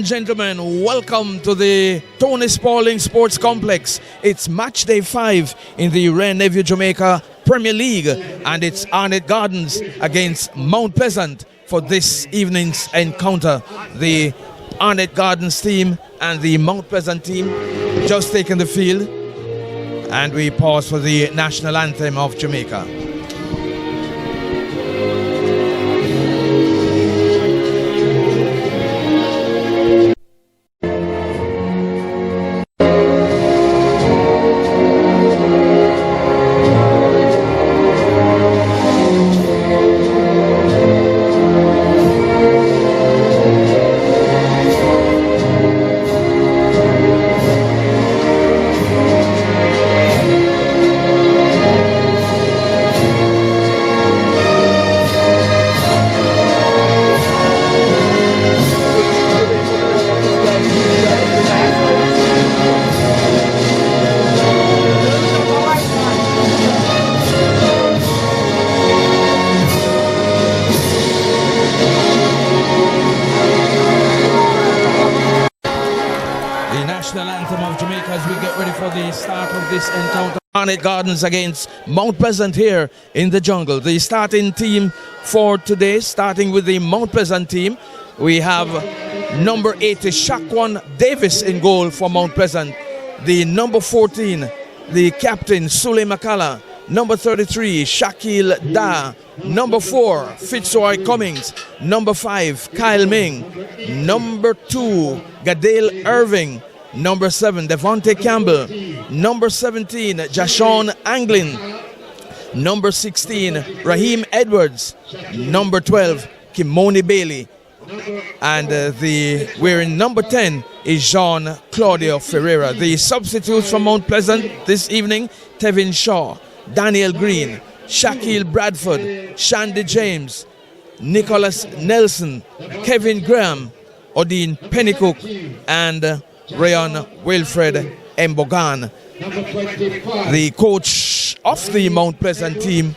gentlemen, welcome to the Tony Spalding Sports Complex. It's match day 5 in the Reneview Jamaica Premier League, and it's Arnett Gardens against Mount Pleasant for this evening's encounter. The Arnett Gardens team and the Mount Pleasant team just taking the field, and we pause for the national anthem of Jamaica. Arnett Gardens against Mount Pleasant here in the jungle. The starting team for today, starting with the Mount Pleasant team, we have number 80 Shaquan Davis in goal for Mount Pleasant. The number 14, the captain Sule Makala. Number 33 Shakil Da. Number 4 Fitzroy Cummings. Number 5 Kyle Ming. Number 2 Gadale Irving. Number 7, Devontae Campbell. Number 17, Jashon Anglin. Number 16, Raheem Edwards. Number 12, Kimoni Bailey. And wearing number 10 is Jean Claudio Ferreira. The substitutes from Mount Pleasant this evening: Tevin Shaw, Daniel Green, Shaquille Bradford, Shandy James, Nicholas Nelson, Kevin Graham, Odin Pennycook, and Rayon Wilfred Mbogan. The coach of the Mount Pleasant team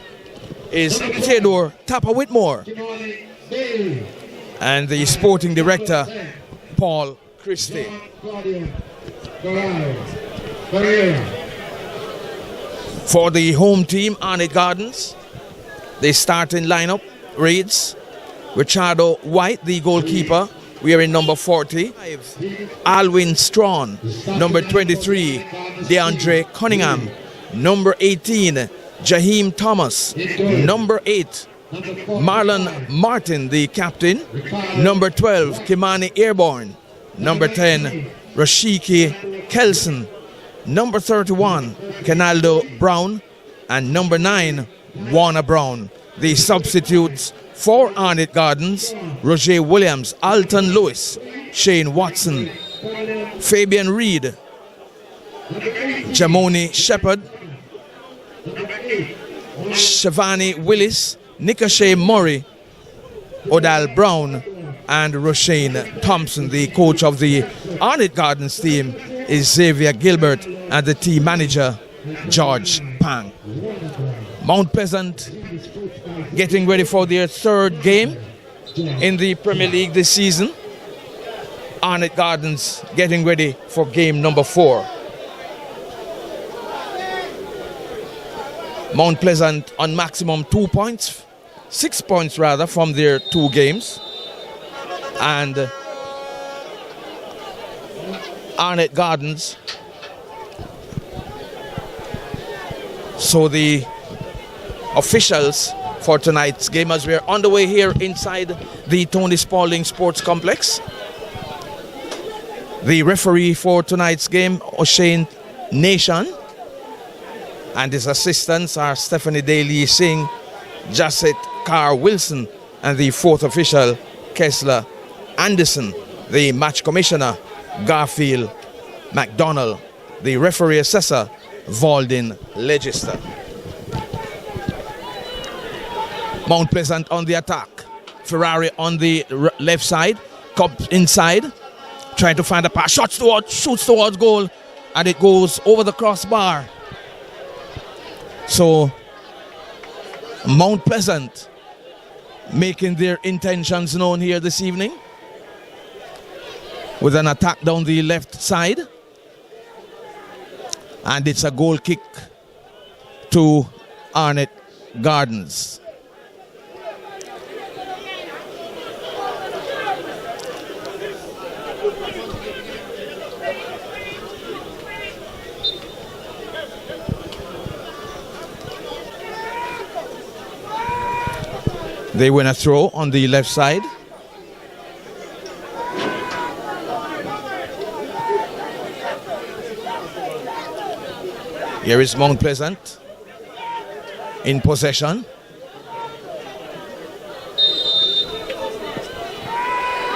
is Theodore Tapper Whitmore, and the sporting director Paul Christie. For the home team, Arnett Gardens, the starting lineup reads: Richardo White, the goalkeeper, wearing number 40. Alwyn Strawn. Number 23, DeAndre Cunningham. Number 18, Jaheim Thomas. Number 8, Marlon Martin, the captain. Number 12, Kimani Airborne. Number 10, Rashiki Kelson. Number 31, Kenaldo Brown. And number 9, Warner Brown. The substitutes for Arnett Gardens: Roger Williams, Alton Lewis, Shane Watson, Fabian Reed, Jamoni Shepard, Shavani Willis, Nicashay Murray, Odal Brown, and Roshane Thompson. The coach of the Arnett Gardens team is Xavier Gilbert, and the team manager George Pang. Mount Pleasant getting ready for their third game in the Premier League this season. Arnett Gardens getting ready for game number 4. Mount Pleasant on maximum 2 points, 6 points rather, from their 2 games. And Arnett Gardens, so the officials for tonight's game, as we're on the way here inside the Tony Spalding Sports Complex. The referee for tonight's game, O'Shane Nation, and his assistants are Stephanie Daly Singh, Jasset Carr Wilson, and the 4th official, Kessler Anderson. The match commissioner, Garfield McDonald. The referee assessor, Valdin Legister. Mount Pleasant on the attack. Ferrari on the left side, comes inside, trying to find a pass, shoots towards goal, and it goes over the crossbar. So Mount Pleasant making their intentions known here this evening. with an attack down the left side. And it's a goal kick to Arnett Gardens. They win a throw on the left side. Here is Mount Pleasant in possession.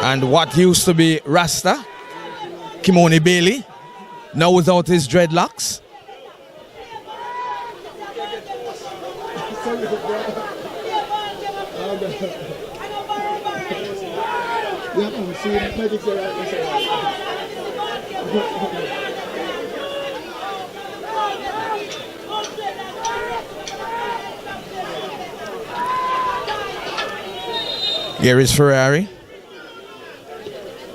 And what used to be Rasta, Kimoni Bailey, now without his dreadlocks. Here is Ferrari.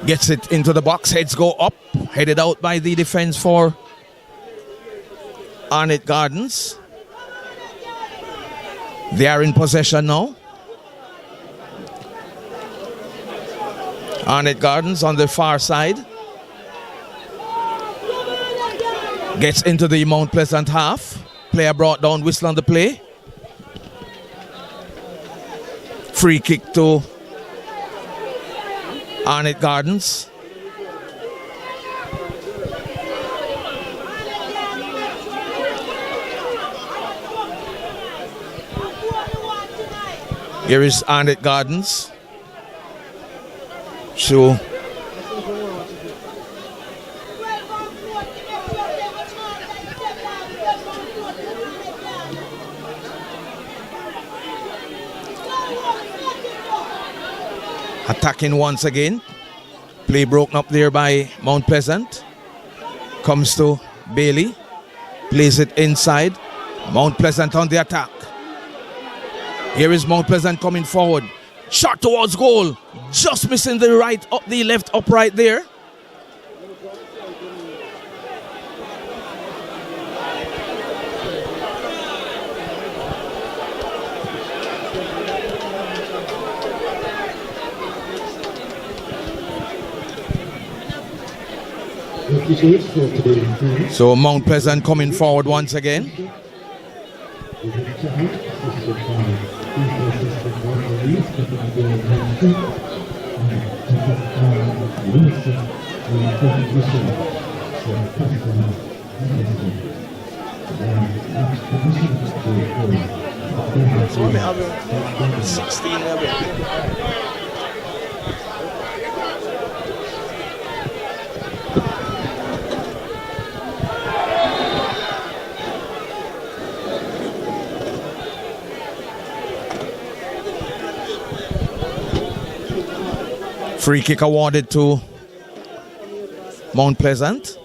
Gets it into the box. Heads go up. Headed out by the defense for Arnett Gardens. They are in possession now. Arnett Gardens on the far side. Gets into the Mount Pleasant half. Player brought down, whistle on the play. Free kick to Arnett Gardens. Here is Arnett Gardens. So attacking once again. Play broken up there by Mount Pleasant. Comes to Bailey. Plays it inside. Mount Pleasant on the attack. Here is Mount Pleasant coming forward. Shot towards goal. Just missing the right up, the left upright there. So Mount Pleasant coming forward once again. So we have 16 level. Free kick awarded to Mount Pleasant.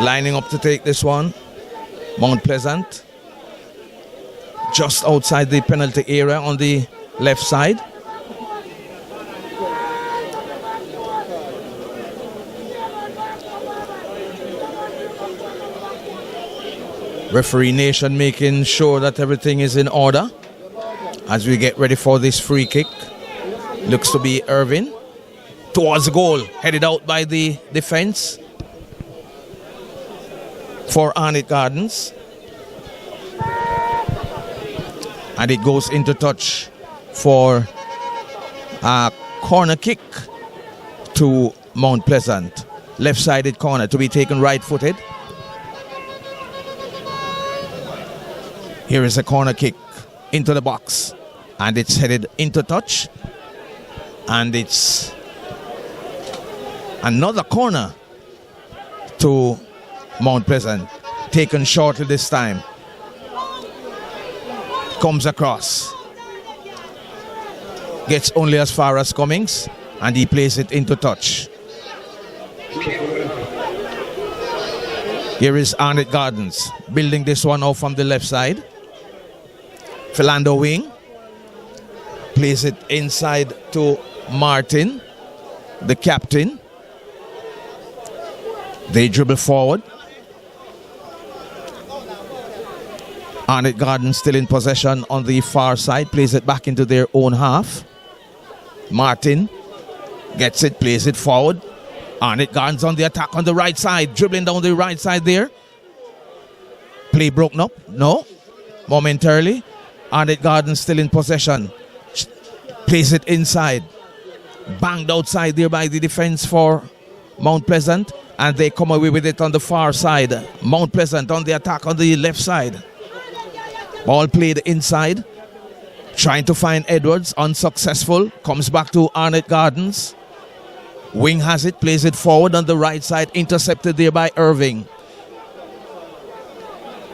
Lining up to take this one, Mount Pleasant. Just outside the penalty area on the left side. Referee Nation making sure that everything is in order as we get ready for this free kick. Looks to be Irvin towards the goal, headed out by the defense for Arnett Gardens. And it goes into touch for a corner kick to Mount Pleasant. Left-sided corner to be taken right-footed. Here is a corner kick into the box, and it's headed into touch, and it's another corner to Mount Pleasant, taken shortly this time. Comes across, gets only as far as Cummings, and he plays it into touch. Here is Arnett Gardens building this one out from the left side. Philando wing. Plays it inside to Martin, the captain. They dribble forward. Arnett Gardens still in possession on the far side. Plays it back into their own half. Martin gets it, plays it forward. Arnett Gardens on the attack on the right side. Dribbling down the right side there. Play broken up. No. Momentarily. Arnett Gardens still in possession. Plays it inside. Banged outside there by the defense for Mount Pleasant. And they come away with it on the far side. Mount Pleasant on the attack on the left side. Ball played inside. Trying to find Edwards. Unsuccessful. Comes back to Arnett Gardens. Wing has it. Plays it forward on the right side. Intercepted there by Irving.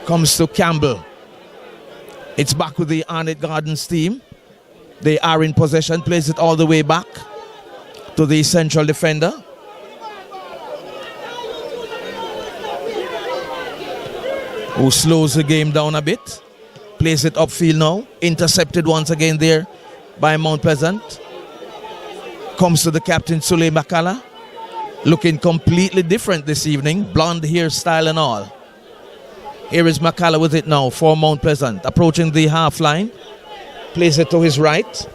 Comes to Campbell. It's back with the Arnett Gardens team. They are in possession. Plays it all the way back to the central defender. Who slows the game down a bit. Plays it upfield now. Intercepted once again there by Mount Pleasant. Comes to the captain, Sule Makala. Looking completely different this evening. Blonde hairstyle and all. Here is Makala with it now for Mount Pleasant. Approaching the half line. Plays it to his right.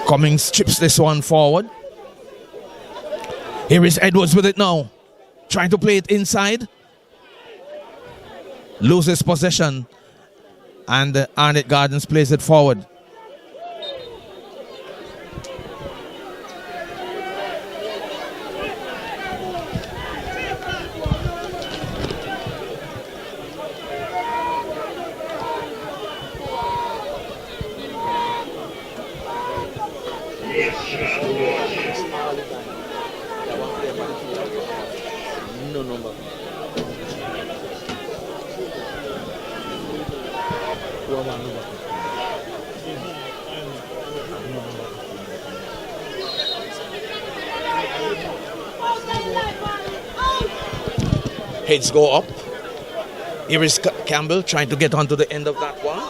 Cummings chips this one forward. Here is Edwards with it now. Trying to play it inside. Loses possession. And Arnett Gardens plays it forward. Heads go up. Here is Campbell trying to get onto the end of that one.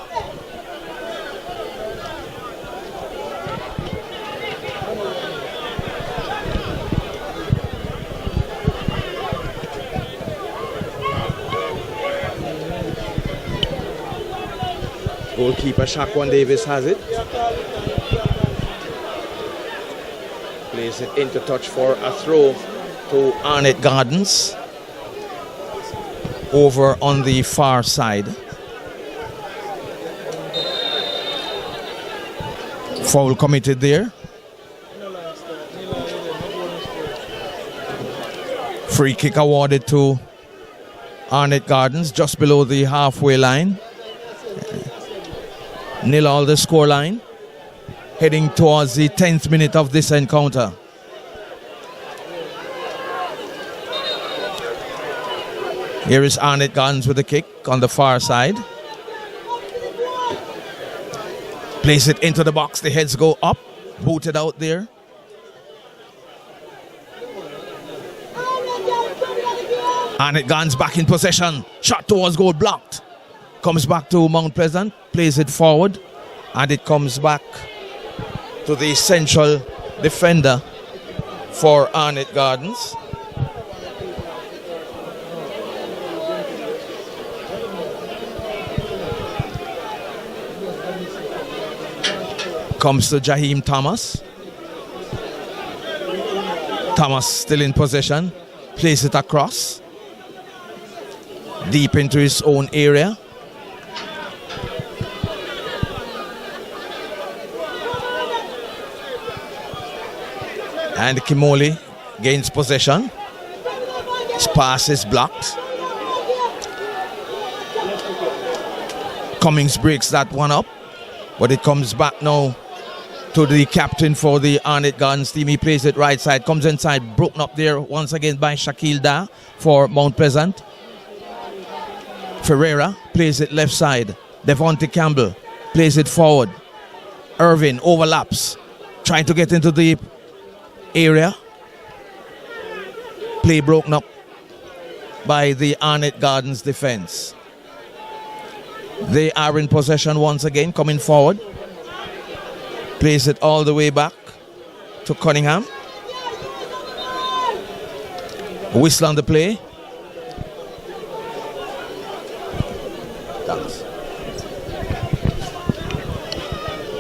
Goalkeeper Shaquan Davis has it. Plays it into touch for a throw to Arnett Gardens. Over on the far side. Foul committed there. Free kick awarded to Arnett Gardens just below the halfway line. 0-0 the scoreline. Heading towards the 10th minute of this encounter. Here is Arnett Gardens with the kick on the far side. Place it into the box. The heads go up. Booted out there. Arnett Gardens back in possession. Shot towards goal blocked. Comes back to Mount Pleasant. Plays it forward. And it comes back to the central defender for Arnett Gardens. Comes to Jaheim Thomas. Thomas still in possession. Plays it across. Deep into his own area. And Kimoli gains possession. His pass is blocked. Cummings breaks that one up. But it comes back now to the captain for the Arnett Gardens team. He plays it right side. Comes inside. Broken up there once again by Shaquille Da for Mount Pleasant. Ferreira plays it left side. Devontae Campbell plays it forward. Irvin overlaps. trying to get into the area. Play broken up by the Arnett Gardens defense. They are in possession once again, coming forward. Plays it all the way back to Cunningham. Whistle on the play. Thanks.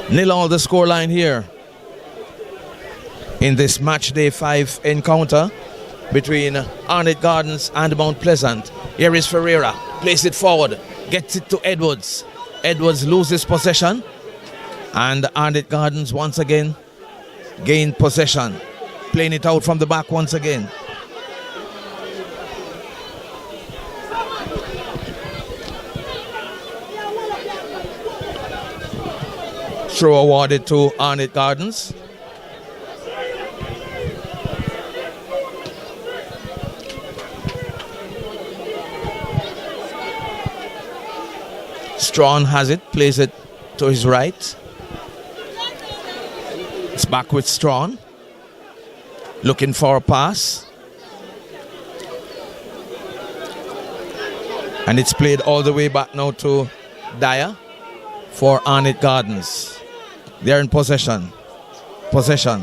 0-0 the scoreline here in this match day 5 encounter between Arnett Gardens and Mount Pleasant. Here is Ferreira. Plays it forward. Gets it to Edwards. Edwards loses possession. And Arnett Gardens once again gain possession. Playing it out from the back once again. Throw awarded to Arnett Gardens. Strawn has it, plays it to his right. It's back with Strawn. Looking for a pass. And it's played all the way back now to Dyer for Arnett Gardens. They're in possession. Possession.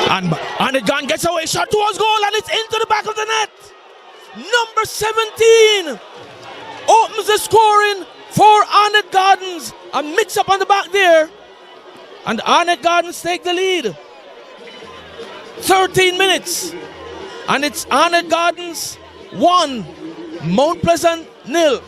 And Arnett Gardens gets away. Shot towards goal and it's into the back of the net. Number 17 opens the scoring for Arnett Gardens. A mix-up on the back there. And Arnett Gardens take the lead. 13 minutes. And it's Arnett Gardens 1, Mount Pleasant 0.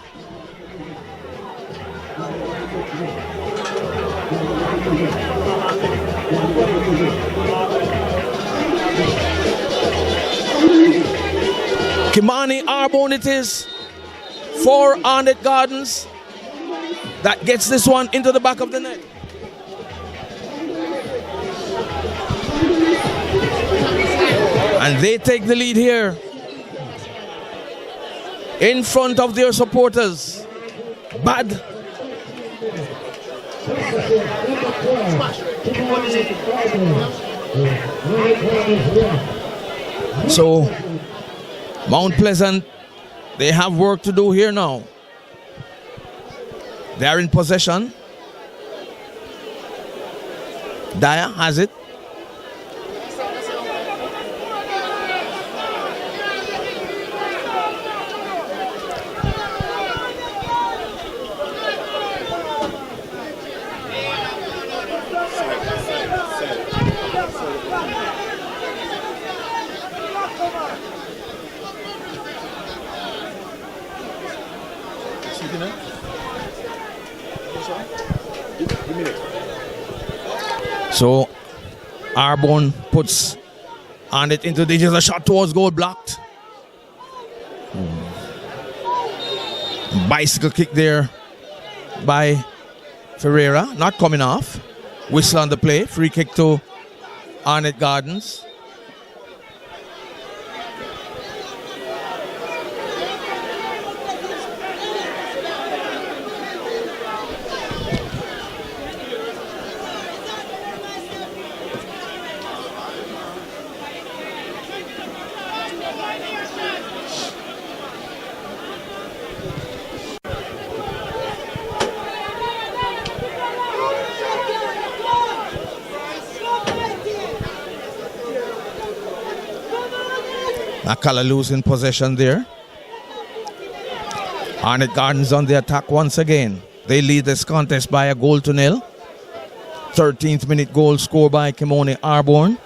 Kimani Arbone it is for Arnett Gardens that gets this one into the back of the net. And they take the lead here in front of their supporters. Bad. So Mount Pleasant, they have work to do here now. They are in possession. Dyer has it. So Arbone puts on it into the just a shot towards goal, blocked. Bicycle kick there by Ferreira, not coming off. Whistle on the play, free kick to Arnett Gardens. Akala losing possession there. Arnett Gardens on the attack once again. They lead this contest by a 1-0. 13th minute goal scored by Kimani Arbone,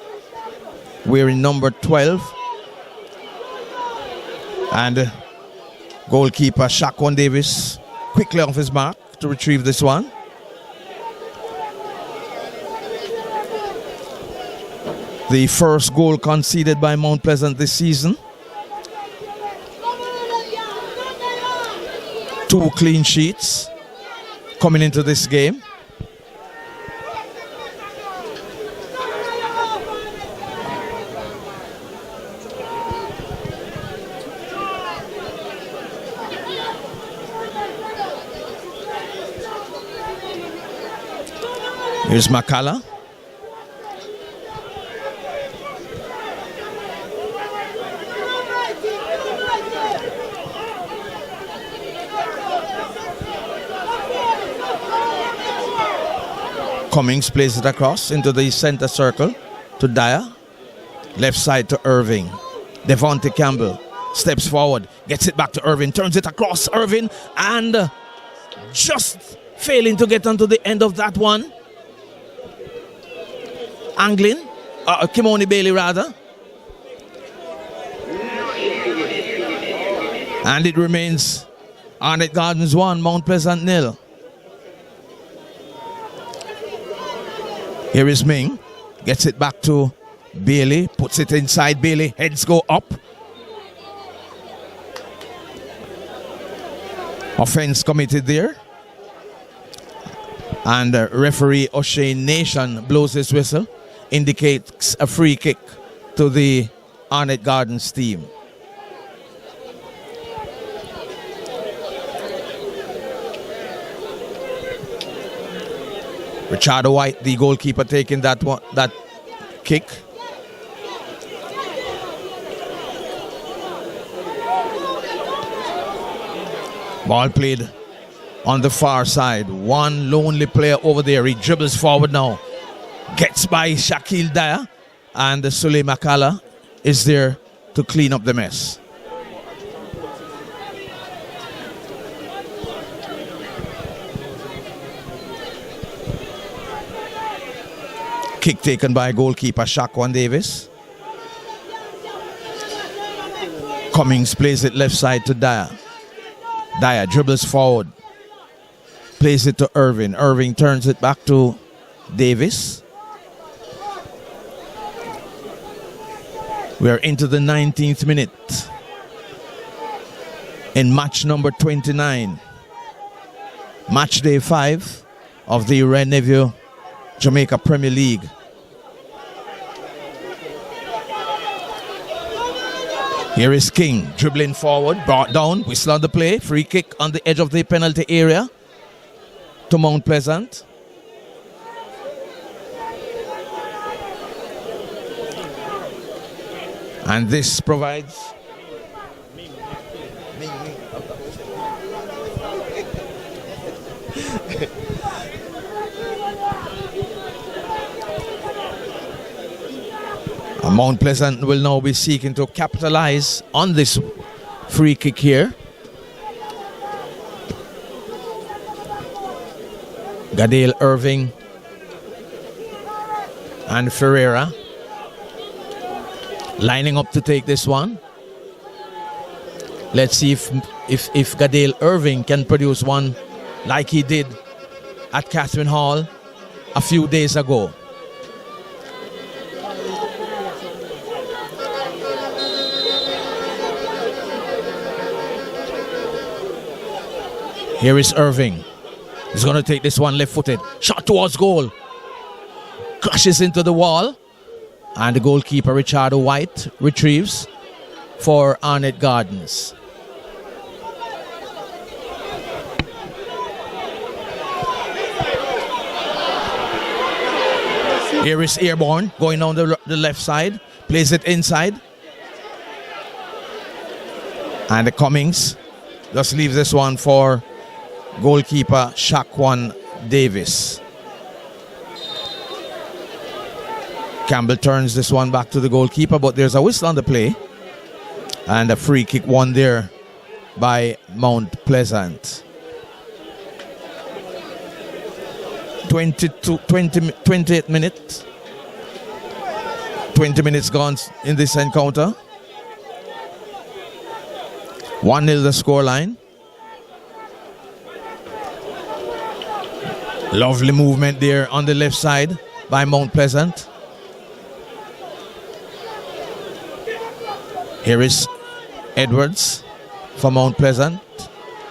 wearing number 12. And goalkeeper Shaquan Davis quickly off his mark to retrieve this one. The first goal conceded by Mount Pleasant this season. 2 clean sheets coming into this game. Here's McCalla. Cummings plays it across into the center circle to Dyer. Left side to Irving. Devontae Campbell steps forward, gets it back to Irving, turns it across Irving, and just failing to get onto the end of that one. Angling, Kimoni Bailey rather. And it remains Arnett Gardens 1, Mount Pleasant 0. Here is Ming, gets it back to Bailey, puts it inside Bailey, heads go up. Offense committed there. And referee O'Shane Nation blows his whistle, indicates a free kick to the Arnett Gardens team. Richard White, the goalkeeper, taking that kick. Ball played on the far side. One lonely player over there. He dribbles forward now. Gets by Shaquille Dyer. And Sule McCalla is there to clean up the mess. Kick taken by goalkeeper Shaquan Davis. Cummings plays it left side to Dyer. Dyer dribbles forward. Plays it to Irving. Irving turns it back to Davis. We are into the 19th minute in match number 29. Match day 5 of the Red Neville Jamaica Premier League. Here is King dribbling forward, brought down, whistle on the play, free kick on the edge of the penalty area to Mount Pleasant. And this provides Mount Pleasant will now be seeking to capitalize on this free kick here. Gadale Irving and Ferreira lining up to take this one. Let's see if Gadale Irving can produce one like he did at Catherine Hall a few days ago. Here is Irving. He's going to take this one left-footed. Shot towards goal. Crashes into the wall. And the goalkeeper, Richard White, retrieves for Arnett Gardens. Here is Airborne going down the left side. Plays it inside. And the Cummings just leaves this one for goalkeeper Shaquan Davis. Campbell turns this one back to the goalkeeper, but there's a whistle on the play. And a free kick won there by Mount Pleasant. 28 minutes. 20 minutes gone in this encounter. 1-0 the scoreline. Lovely movement there on the left side by Mount Pleasant. Here is Edwards for Mount Pleasant.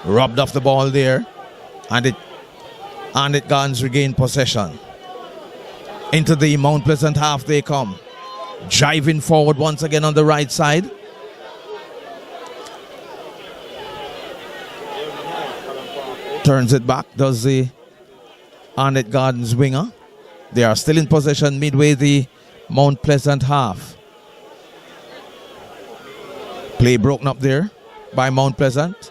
Robbed off the ball there. And it Gardens regain possession. Into the Mount Pleasant half they come. Driving forward once again on the right side. Turns it back, does the Arnett Gardens winger. They are still in possession midway the Mount Pleasant half. Play broken up there by Mount Pleasant,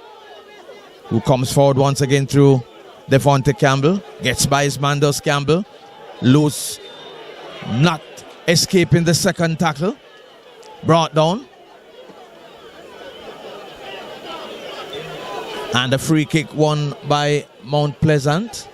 who comes forward once again through Devontae Campbell. Gets by his man, does Campbell. Loose, not escaping the second tackle. Brought down. And a free kick won by Mount Pleasant.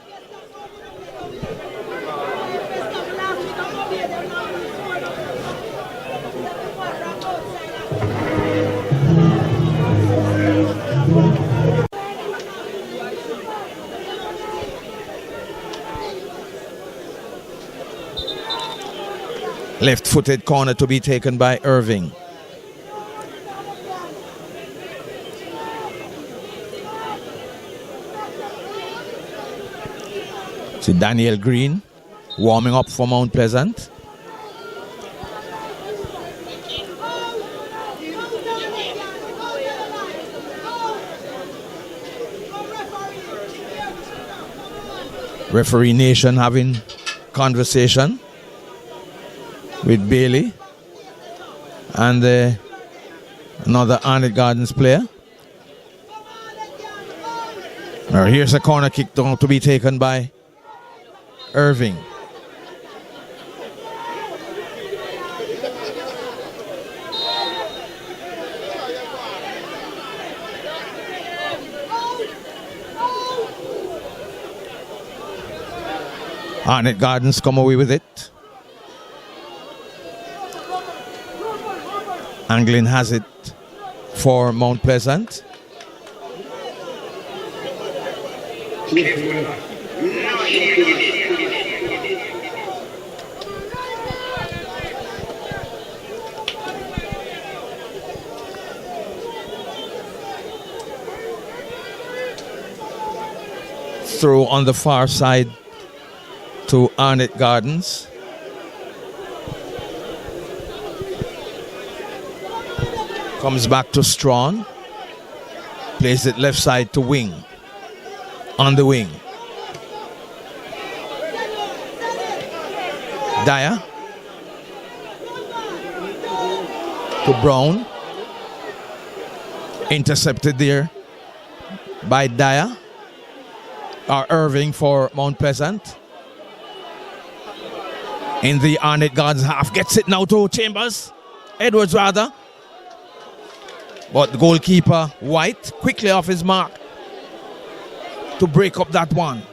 Left-footed corner to be taken by Irving. See Daniel Green warming up for Mount Pleasant. Referee Nation having conversation with Bailey and another Arnett Gardens player. Now here's a corner kick to be taken by Irving. Arnett Gardens come away with it. Anglin has it for Mount Pleasant. Throw on the far side to Arnett Gardens. Comes back to Strawn. Plays it left side to Wing. On the wing. Dyer. To Brown. Intercepted there by Dyer. Or Irving for Mount Pleasant. In the Arnett Gardens half. Gets it now to Chambers. Edwards rather. But the goalkeeper, White, quickly off his mark to break up that one.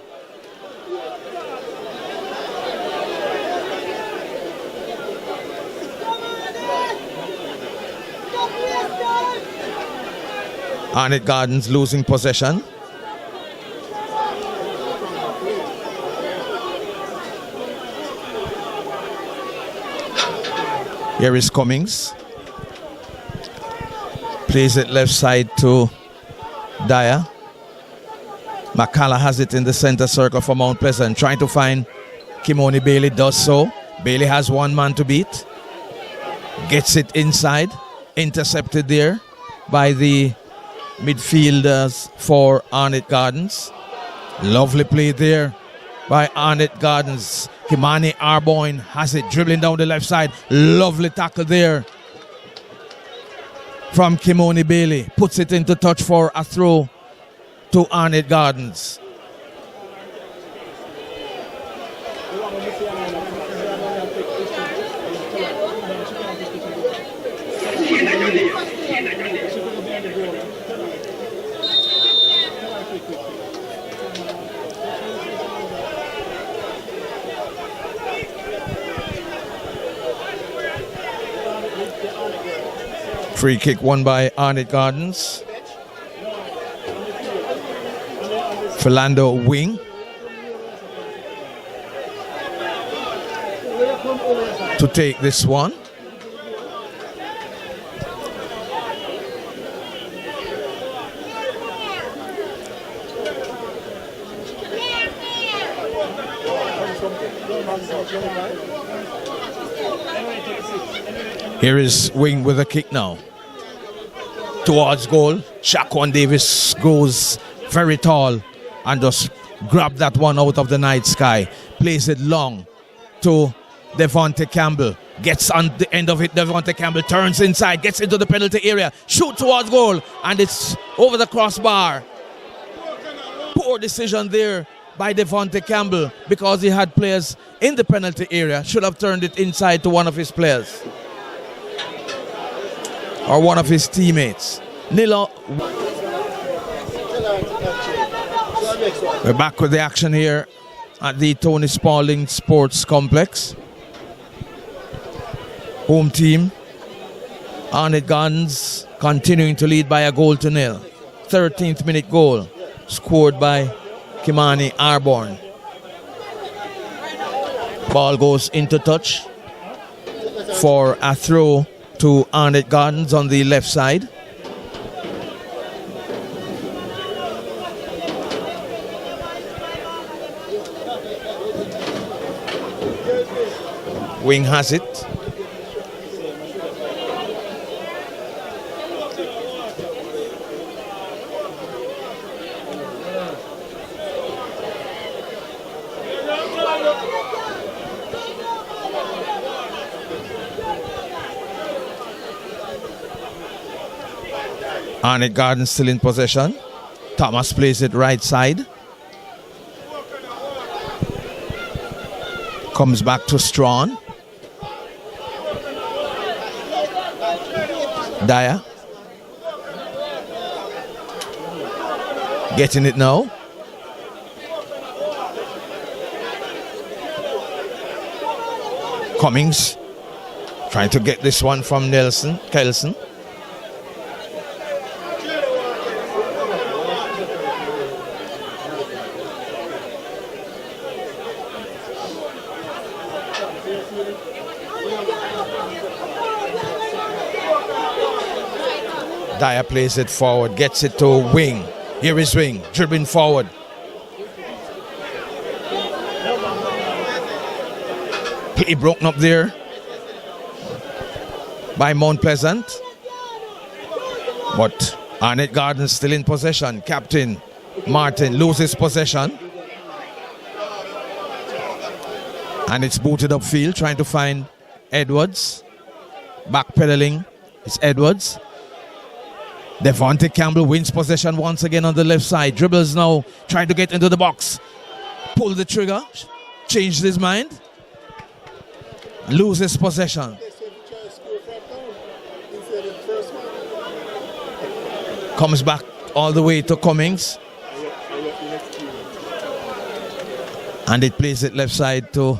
Arnett Gardens losing possession. Here is Cummings. Plays it left side to Dyer. McCalla has it in the center circle for Mount Pleasant. Trying to find Kimoni Bailey, does so. Bailey has one man to beat. Gets it inside. Intercepted there by the midfielders for Arnett Gardens. Lovely play there by Arnett Gardens. Kimani Arboin has it dribbling down the left side. Lovely tackle there from Kimoni Bailey. Puts it into touch for a throw to Arnett Gardens. Free kick won by Arnett Gardens. Philando Wing to take this one. Here is Wing with a kick now. Towards goal. Shaquan Davis goes very tall and just grab that one out of the night sky. Plays it long to Devontae Campbell. Gets on the end of it. Devontae Campbell turns inside, gets into the penalty area, shoot towards goal, and it's over the crossbar. Poor decision there by Devontae Campbell because he had players in the penalty area. Should have turned it inside to one of his players or one of his teammates. Nilo. We're back with the action here at the Tony Spalding Sports Complex. Home team, Arnett Gardens, continuing to lead by 1-0. 13th minute goal scored by Kimani Arborn. Ball goes into touch for a throw to Arnett Gardens on the left side. Wing has it. Arnett Gardens still in possession. Thomas plays it right side. Comes back to Strawn. Dyer. Getting it now. Cummings trying to get this one from Kelson. Dyer plays it forward, gets it to Wing. Here is Wing, dribbling forward. Play broken up there by Mount Pleasant. But Arnett Gardens still in possession. Captain Martin loses possession. And it's booted upfield, trying to find Edwards. Backpedaling, it's Edwards. Devontae Campbell wins possession once again on the left side. Dribbles now, trying to get into the box. Pull the trigger, changed his mind. Loses possession. Comes back all the way to Cummings. And it plays it left side to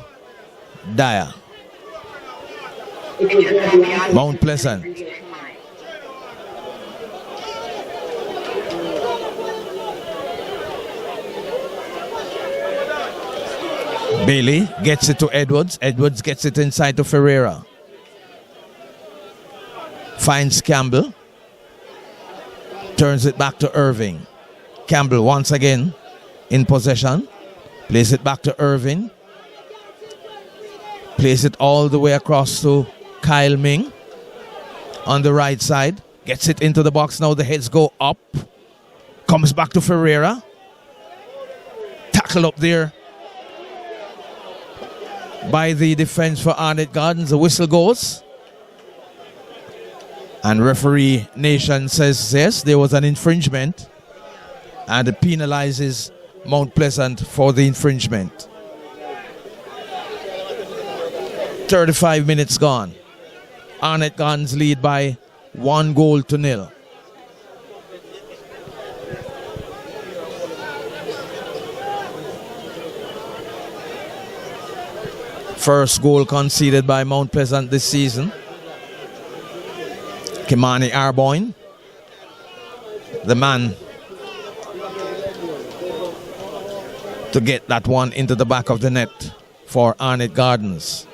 Dyer. Mount Pleasant. Bailey gets it to Edwards. Edwards gets it inside to Ferreira. Finds Campbell. Turns it back to Irving. Campbell once again in possession. Plays it back to Irving. Plays it all the way across to Kyle Ming on the right side. Gets it into the box now. The heads go up. Comes back to Ferreira. Tackle up there by the defense for Arnett Gardens. The whistle goes. And referee Nation says yes, there was an infringement. And it penalizes Mount Pleasant for the infringement. 35 minutes gone. Arnett Gardens lead by 1-0. First goal conceded by Mount Pleasant this season. Kimani Arboin, the man to get that one into the back of the net for Arnett Gardens.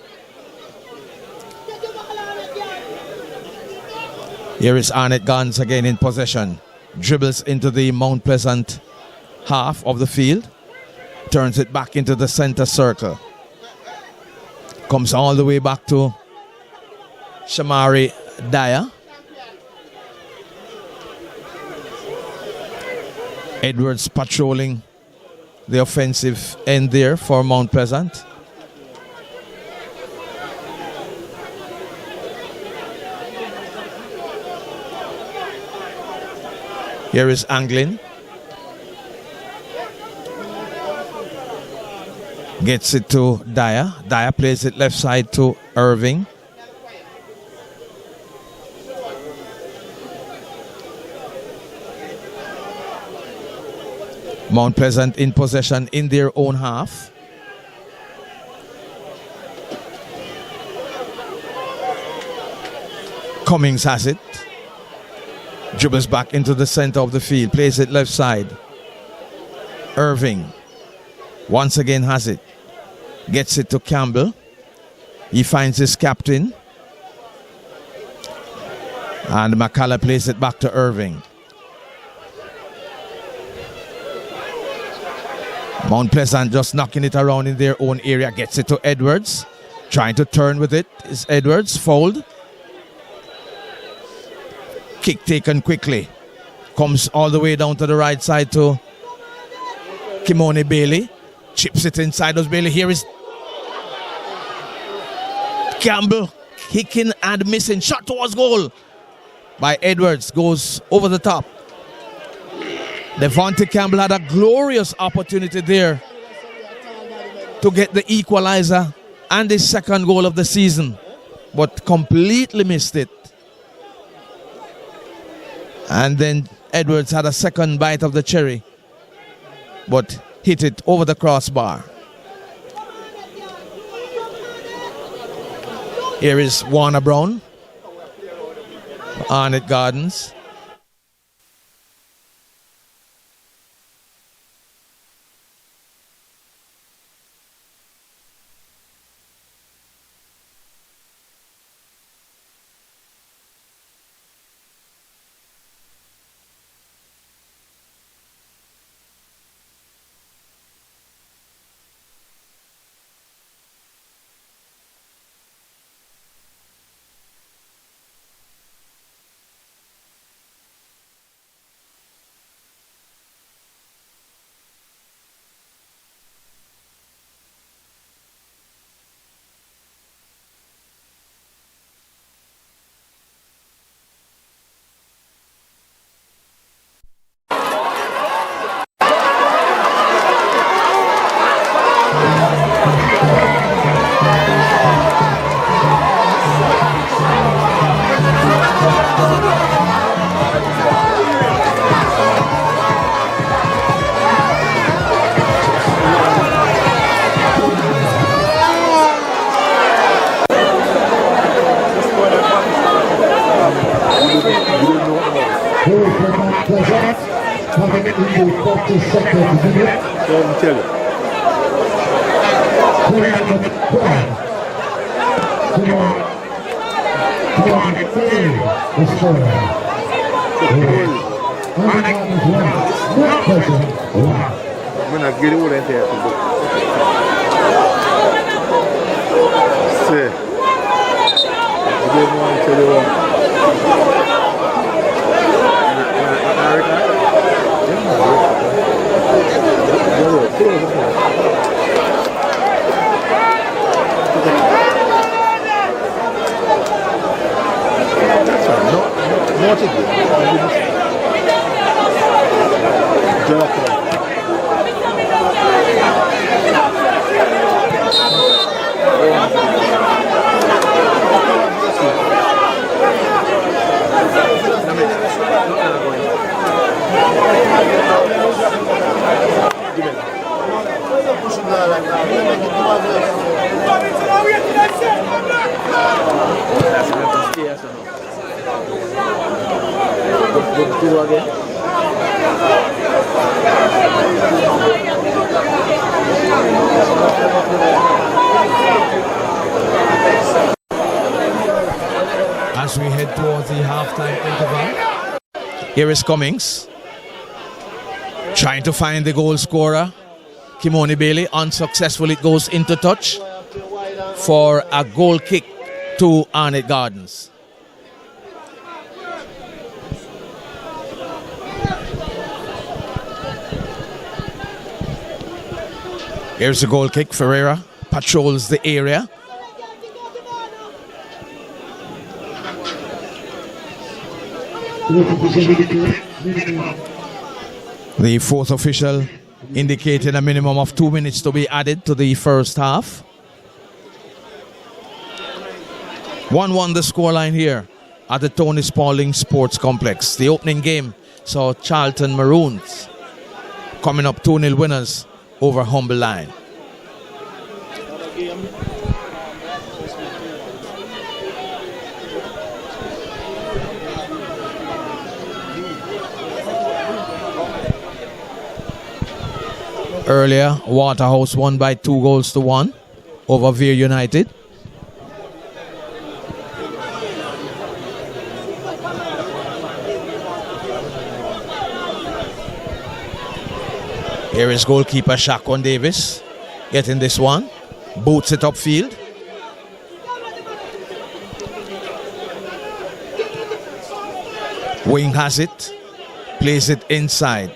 Here is Arnett Gardens again in possession. Dribbles into the Mount Pleasant half of the field. Turns it back into the center circle. Comes all the way back to Shamari Dyer. Edwards patrolling the offensive end there for Mount Pleasant. Here is Anglin. Gets it to Dyer. Dyer plays it left side to Irving. Mount Pleasant in possession in their own half. Cummings has it. Dribbles back into the center of the field. Plays it left side. Irving once again has it. Gets it to Campbell. He finds his captain. And McCullough plays it back to Irving. Mount Pleasant just knocking it around in their own area. Gets it to Edwards. Trying to turn with it is Edwards. Fouled. Kick taken quickly. Comes all the way down to the right side to Kimoni Bailey. Chips it inside of Bailey. Here is Campbell. Kicking and missing. Shot towards goal by Edwards. Goes over the top. Devontae Campbell had a glorious opportunity there to get the equalizer and the second goal of the season, but completely missed it. And then Edwards had a second bite of the cherry, but hit it over the crossbar. Here is Warner Brown, Arnett Gardens. Coming in the 42nd minute. The score. I'm gonna get it all in there. See. I didn't want to tell you what. As we head towards the halftime interval, here is Cummings trying to find the goal scorer, Kimoni Bailey. Unsuccessful. It goes into touch for a goal kick to Arnett Gardens. Here's the goal kick. Ferreira patrols the area. The fourth official indicated a minimum of 2 minutes to be added to the first half. 1-1 the scoreline here at the Tony Spalding Sports Complex. The opening game saw Charlton Maroons coming up 2-0 winners over Humble Line. Earlier, Waterhouse won by 2-1 over Veer United. Here is goalkeeper Shaquan Davis getting this one. Boots it upfield. Wing has it. Plays it inside.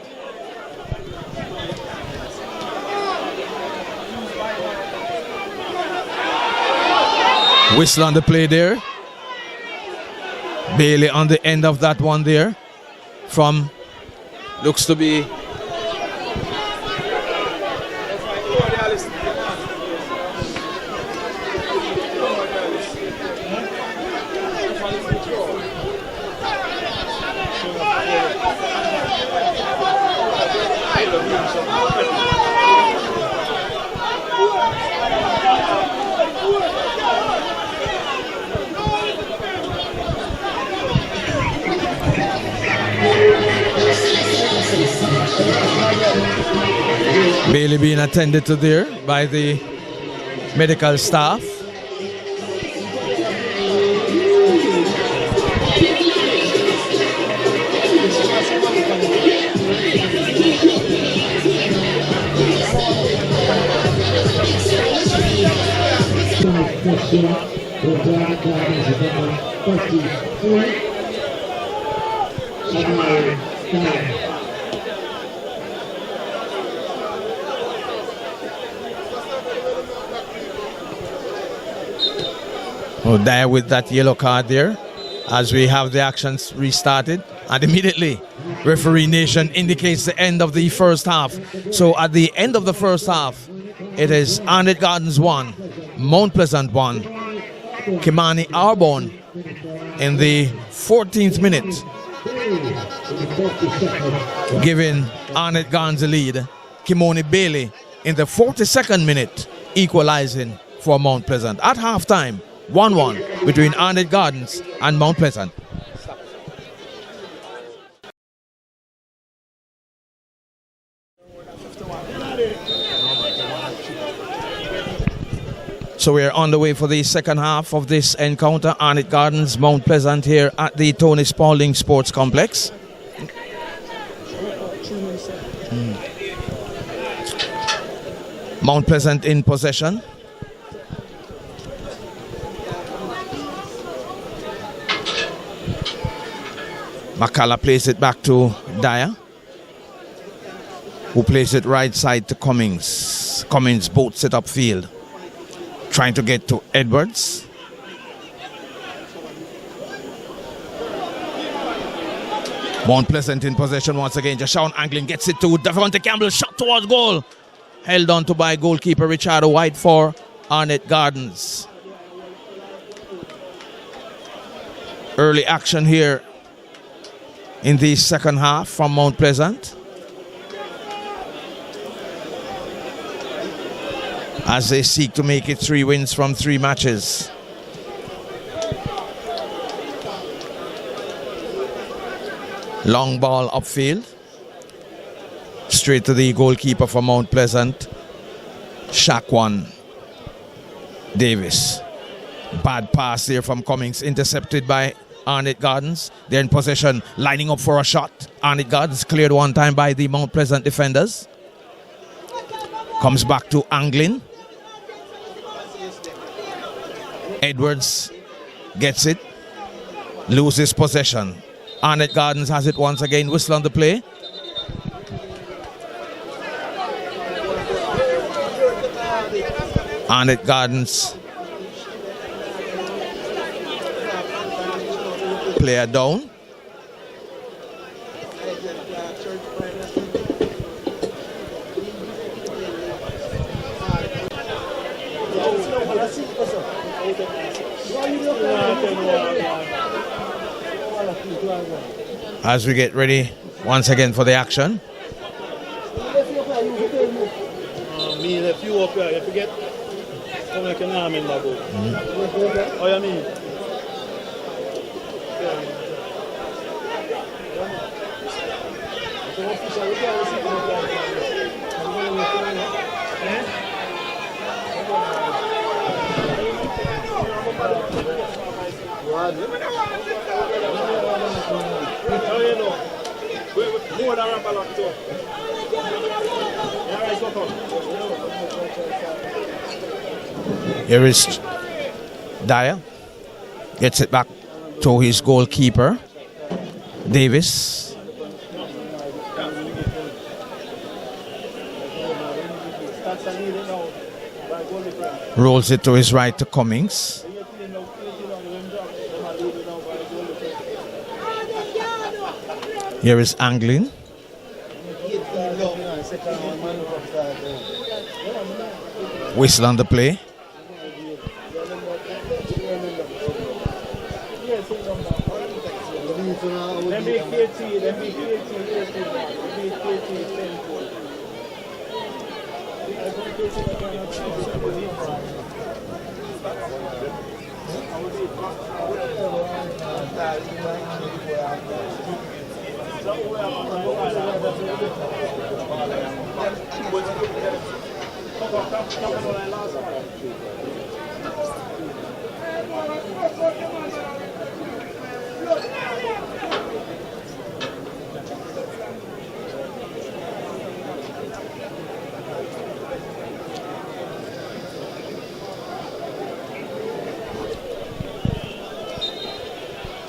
Whistle on the play there. Bailey on the end of that one there. From, looks to be Bailey being attended to there by the medical staff. Well, there with that yellow card there as we have the actions restarted, and immediately referee nation indicates the end of the first half. So at the end of the first half, it is Arnett Gardens 1, Mount Pleasant 1, Kimani Arbonne in the 14th minute, giving Arnett Gardens the lead. Kimoni Bailey in the 42nd minute, equalizing for Mount Pleasant. At halftime, 1-1 between Arnett Gardens and Mount Pleasant. So we're on the way for the second half of this encounter. Arnett Gardens, Mount Pleasant here at the Tony Spalding Sports Complex. Mount Pleasant in possession. Makala plays it back to Dyer, who plays it right side to Cummings. Cummings boots it upfield, trying to get to Edwards. Mount Pleasant in possession once again. Jashawn Anglin gets it to Devontae Campbell, shot towards goal. Held on to by goalkeeper Richard White for Arnett Gardens. Early action here in the second half from Mount Pleasant, as they seek to make it 3 wins from 3 matches. Long ball upfield, straight to the goalkeeper for Mount Pleasant, Shaquan Davis. Bad pass there from Cummings, intercepted by Arnett Gardens. They're in possession, lining up for a shot. Arnett Gardens cleared one time by the Mount Pleasant defenders. Comes back to Anglin. Edwards gets it, loses possession. Arnett Gardens has it once again. Whistle on the play. Arnett Gardens player down. As we get ready once again for the action. Me left you up here, you forget? Come like an arm in my boat. Oh, you mean? Here is Dyer. Gets it back to his goalkeeper, Davis. Rolls it to his right to Cummings. Here is Anglin. Whistle on the play.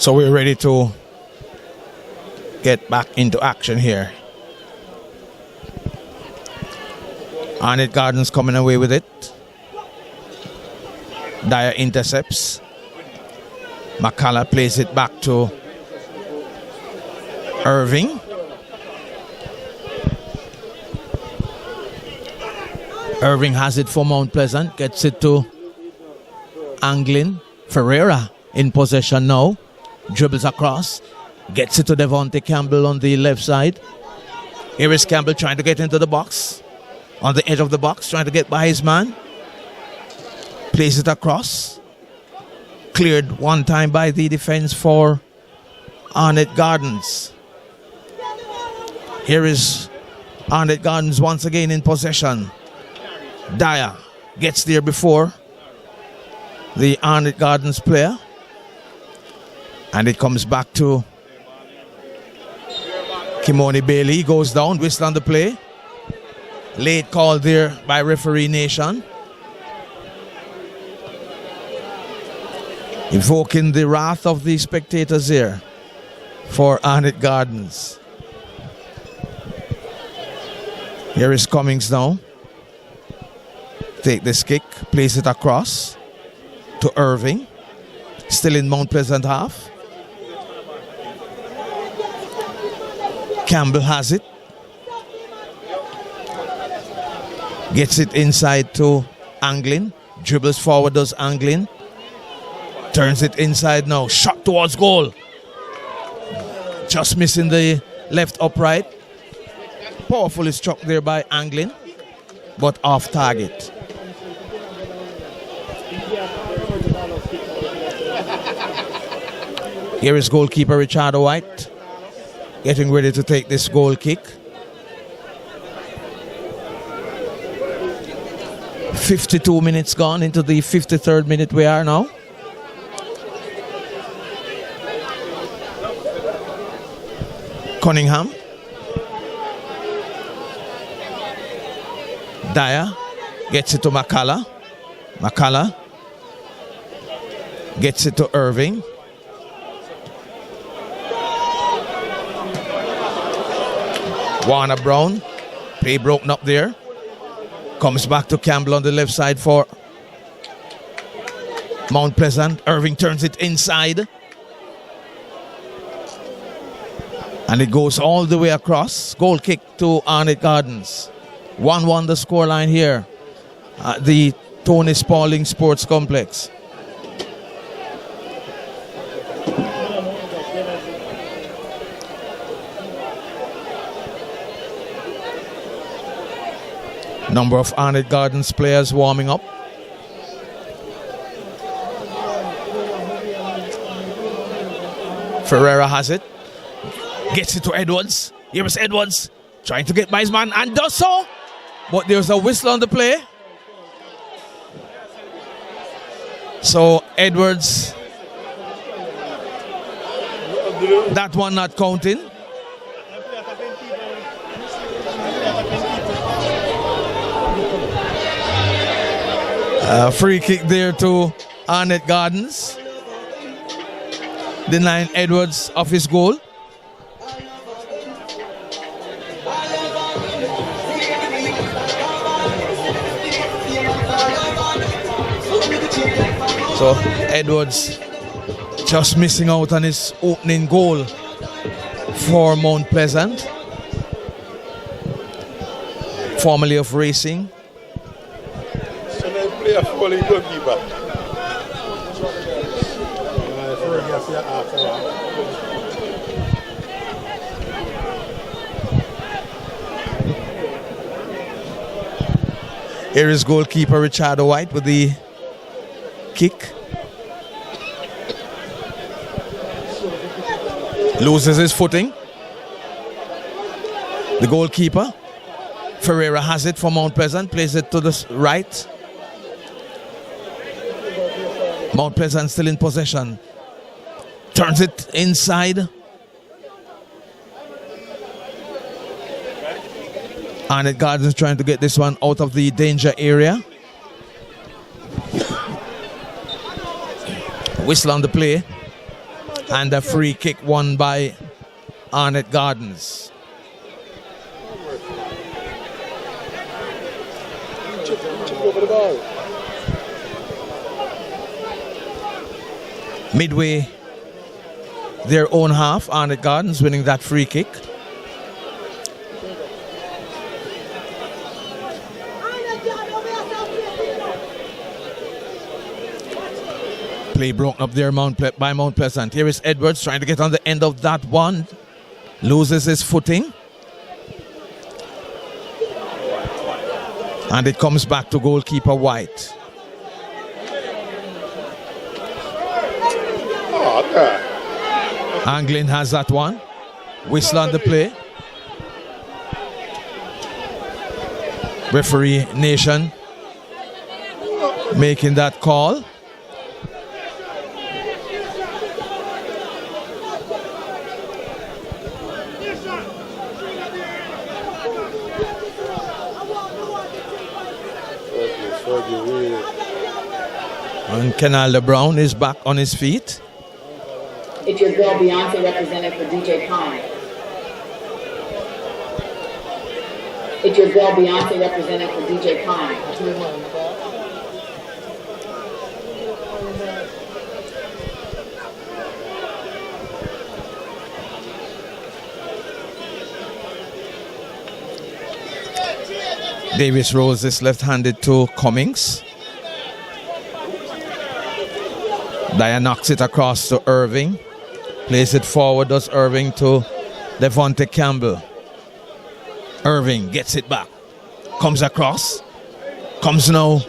So we're ready to get back into action here. Arnett Gardens coming away with it. Dyer intercepts. McCullough plays it back to Irving. Irving has it for Mount Pleasant. Gets it to Anglin. Ferreira in possession now. Dribbles across. Gets it to Devontae Campbell on the left side. Here is Campbell trying to get into the box. On the edge of the box, trying to get by his man. Plays it across. Cleared one time by the defense for Arnett Gardens. Here is Arnett Gardens once again in possession. Dyer gets there before the Arnett Gardens player. And it comes back to Kimoni Bailey. Goes down, whistle on the play. Late call there by referee Nation. Evoking the wrath of the spectators here for Arnett Gardens. Here is Cummings now. Take this kick, place it across to Irving. Still in Mount Pleasant half. Campbell has it. Gets it inside to Anglin. Dribbles forward, does Anglin. Turns it inside now. Shot towards goal. Just missing the left upright. Powerfully struck there by Anglin, but off target. Here is goalkeeper Richard White getting ready to take this goal kick. 52 minutes gone into the 53rd minute we are now. Cunningham. Dyer gets it to McCullough. McCullough gets it to Irving. Warner Brown. Play broken up there. Comes back to Campbell on the left side for Mount Pleasant. Irving turns it inside. And it goes all the way across. Goal kick to Arnett Gardens. 1-1 the scoreline here at the Tony Spaulding Sports Complex. Number of Arnett Gardens players warming up. Ferreira has it. Gets it to Edwards. Here is Edwards trying to get by his man and does so. But there's a whistle on the play. So Edwards, that one not counting. Free kick there to Arnett Gardens, denying Edwards of his goal. So Edwards just missing out on his opening goal for Mount Pleasant, formerly of Racing. Here is goalkeeper Richard White with the kick. Loses his footing. The goalkeeper Ferreira has it for Mount Pleasant, plays it to the right. Mount Pleasant still in possession. Turns it inside. Arnett Gardens trying to get this one out of the danger area. Whistle on the play. And a free kick won by Arnett Gardens. Midway their own half, Arnett Gardens winning that free kick. Play broken up there by Mount Pleasant. Here is Edwards trying to get on the end of that one. Loses his footing. And it comes back to goalkeeper White. Anglin has that one. Whistle on the play. Referee Nation making that call. And Kenalda Brown is back on his feet. It's your girl Beyonce represented for DJ Khan. It's your girl Beyonce represented for DJ Khan. Davis rolls this left-handed to Cummings. Dyer knocks it across to Irving. Plays it forward, does Irving to Devontae Campbell. Irving gets it back. Comes across. Comes now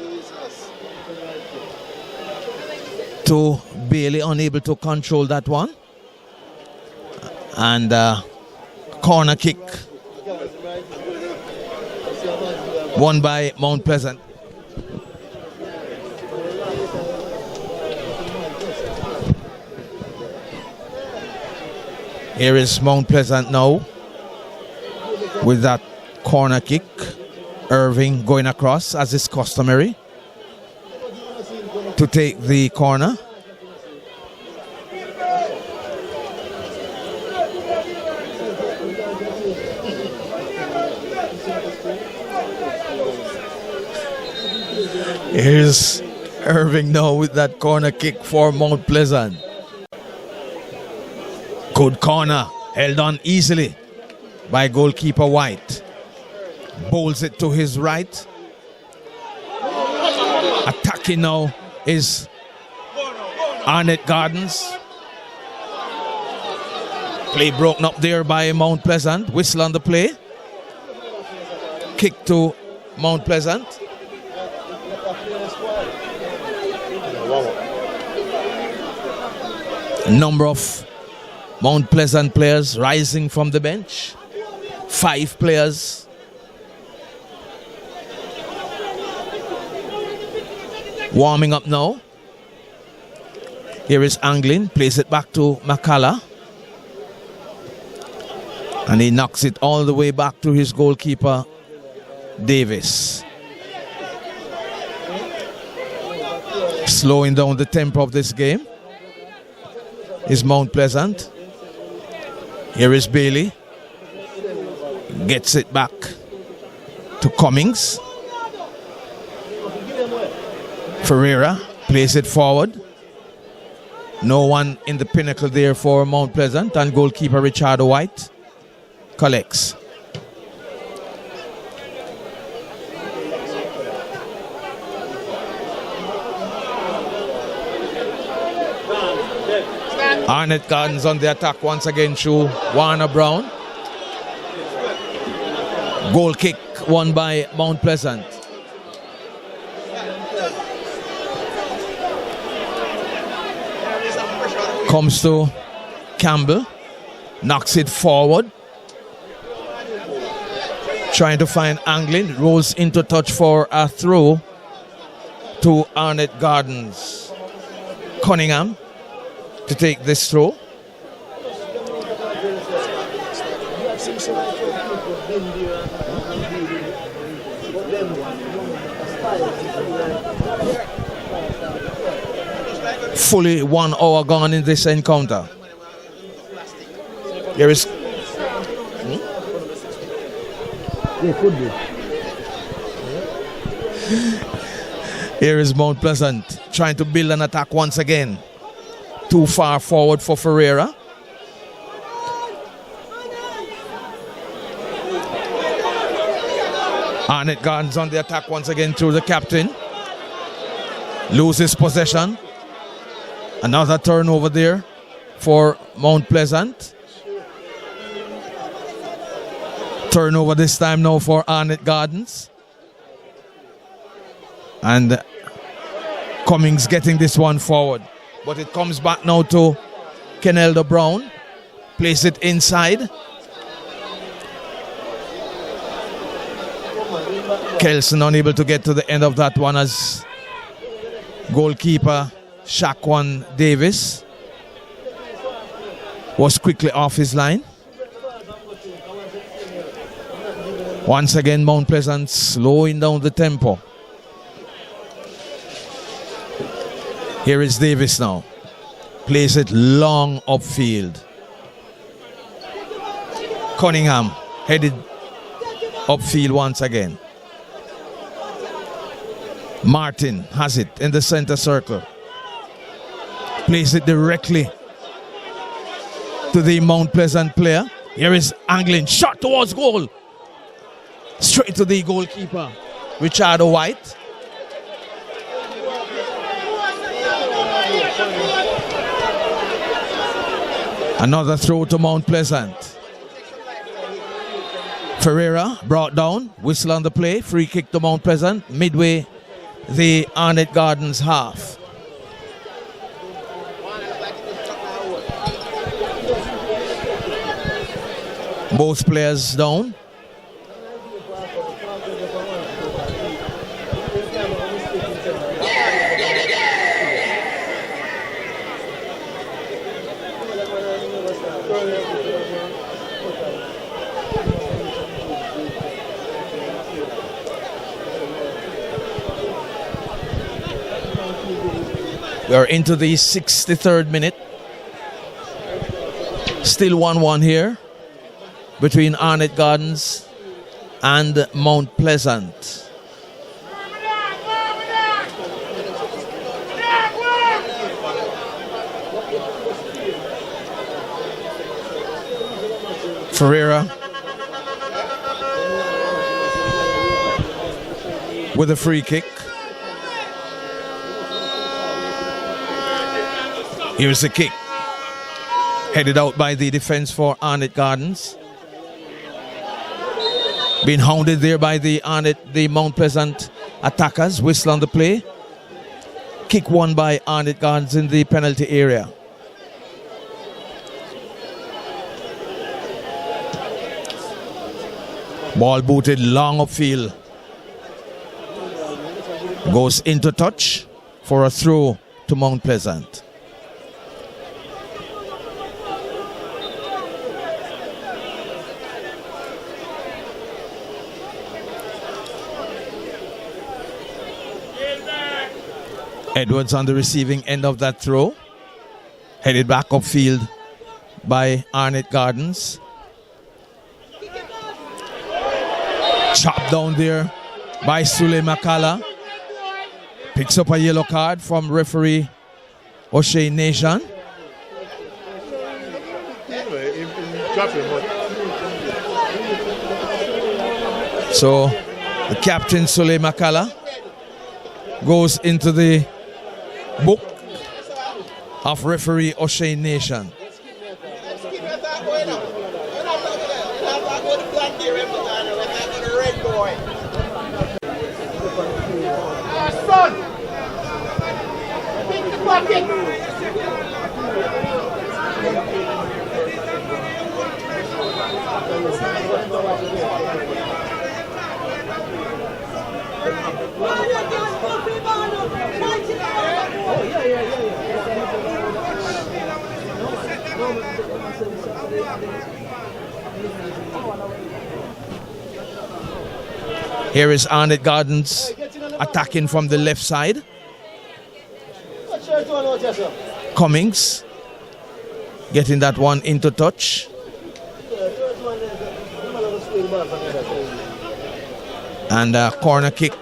to Bailey, unable to control that one. And corner kick won by Mount Pleasant. Here is Mount Pleasant now with that corner kick. Irving going across as is customary to take the corner. Here's Irving now with that corner kick for Mount Pleasant. Good corner, Held on easily by goalkeeper White. Bowls it to his right. Attacking now is Arnett Gardens. Play broken up there by Mount Pleasant. Whistle on the play. Kick to Mount Pleasant. A number of Mount Pleasant players rising from the bench. 5 players. Warming up now. Here is Anglin. Plays it back to McCullough. And he knocks it all the way back to his goalkeeper, Davis. Slowing down the tempo of this game is Mount Pleasant. Here is Bailey. Gets it back to Cummings. Ferreira plays it forward. No one in the pinnacle there for Mount Pleasant, and goalkeeper Richard White collects. Arnett Gardens on the attack once again through Warner Brown. Goal kick won by Mount Pleasant. Comes to Campbell. Knocks it forward. Trying to find Anglin. Rolls into touch for a throw to Arnett Gardens. Cunningham to take this throw. Fully 1 hour gone in this encounter. Here is Here is Mount Pleasant trying to build an attack once again. Too far forward for Ferreira. Arnett Gardens on the attack once again through the captain. Loses possession. Another turnover there for Mount Pleasant. Turnover this time now for Arnett Gardens. And Cummings getting this one forward. But it comes back now to Kenelda Brown. Place it inside. Kelson unable to get to the end of that one as goalkeeper Shaquan Davis was quickly off his line. Once again, Mount Pleasant slowing down the tempo. Here is Davis now. Plays it long upfield. Cunningham headed upfield once again. Martin has it in the center circle. Plays it directly to the Mount Pleasant player. Here is Anglin. Shot towards goal. Straight to the goalkeeper, Richard White. Another throw to Mount Pleasant. Ferreira brought down. Whistle on the play. Free kick to Mount Pleasant. Midway the Arnett Gardens half. Both players down. We are into the 63rd minute. Still 1-1 here between Arnett Gardens and Mount Pleasant. Ferreira with a free kick. Here's the kick. Headed out by the defense for Arnett Gardens. Being hounded there by the Mount Pleasant attackers. Whistle on the play. Kick won by Arnett Gardens in the penalty area. Ball booted long upfield. Goes into touch for a throw to Mount Pleasant. Edwards on the receiving end of that throw. Headed back upfield by Arnett Gardens. Chopped down there by Sule Makala. Picks up a yellow card from referee O'Shea Nation. So the captain Sule Makala goes into the book of referee O'Shea Nation. Here is Arnett Gardens attacking from the left side. Cummings getting that one into touch. And a corner kick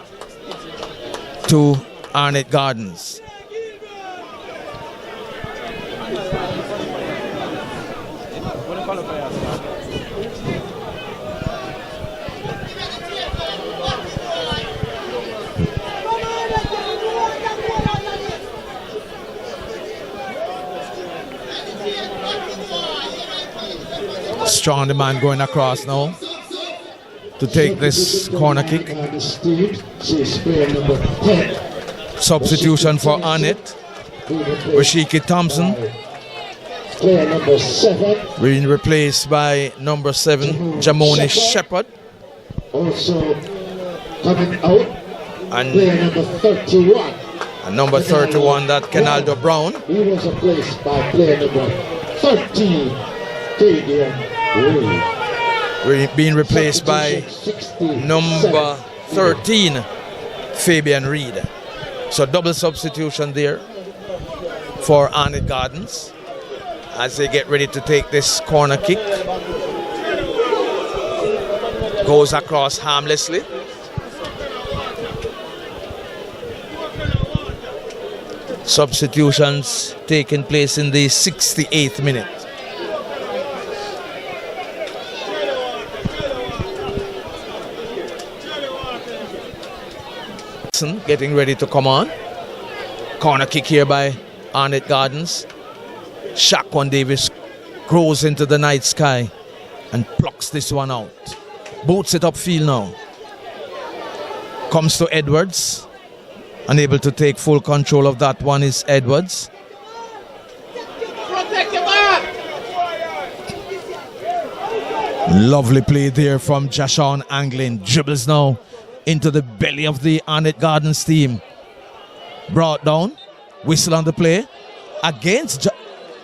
to Arnett Gardens. Strong demand going across now to take this corner kick. Substitution for Arnett. Rashiki Thompson being replaced by number 7 Jamoni Shepherd. Also coming out, player number 31. And number 31, that Kenaldo Brown. He was replaced by player number 13, Fabian Reed. Being replaced by number 13, Fabian Reed. So double substitution there for Arnett Gardens as they get ready to take this corner kick. Goes across harmlessly. Substitutions taking place in the 68th minute. Getting ready to come on. Corner kick here by Arnett Gardens. Shaquan Davis grows into the night sky and plucks this one out. Boots it upfield now. Comes to Edwards. Unable to take full control of that one is Edwards. Lovely play there from Jashawn Anglin. Dribbles now into the belly of the Arnett Gardens team. Brought down. Whistle on the play. Against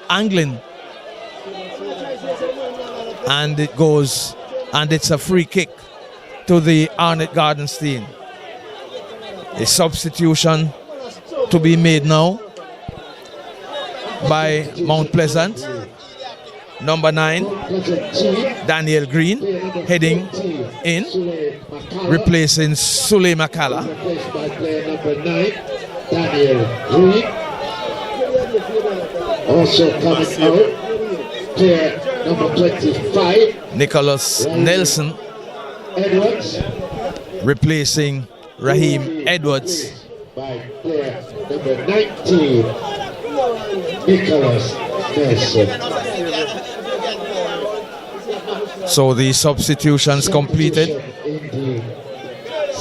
Anglin. And it goes, and it's a free kick to the Arnett Gardens team. A substitution to be made now by Mount Pleasant. Number 9, Daniel Green, heading in, replacing Sule Makala. Replaced by player number 9, Daniel Green. Also coming out, player number 25, Nicholas Nelson Edwards. replacing Raheem Edwards. By player number 19, Nicholas Nelson. So the substitutions completed. In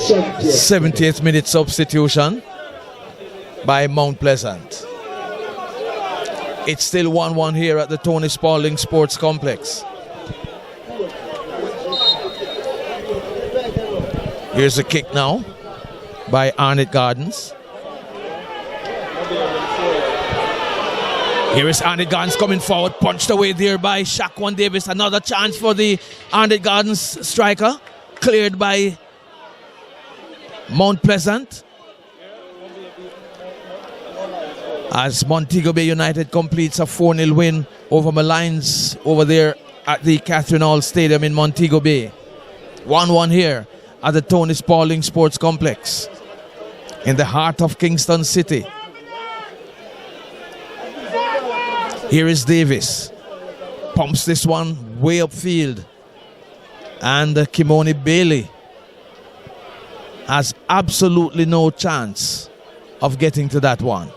the 70th minute substitution by Mount Pleasant. It's still 1-1 here at the Tony Spalding Sports Complex. Here's a kick now by Arnett Gardens. Here is Arnett Gardens coming forward, punched away there by Shaquan Davis. Another chance for the Arnett Gardens striker, cleared by Mount Pleasant. As Montego Bay United completes a 4-0 win over Malines over there at the Catherine Hall Stadium in Montego Bay. 1-1 here at the Tony Spalding Sports Complex in the heart of Kingston City. Here is Davis. Pumps this one way upfield. And Kimoni Bailey has absolutely no chance of getting to that one.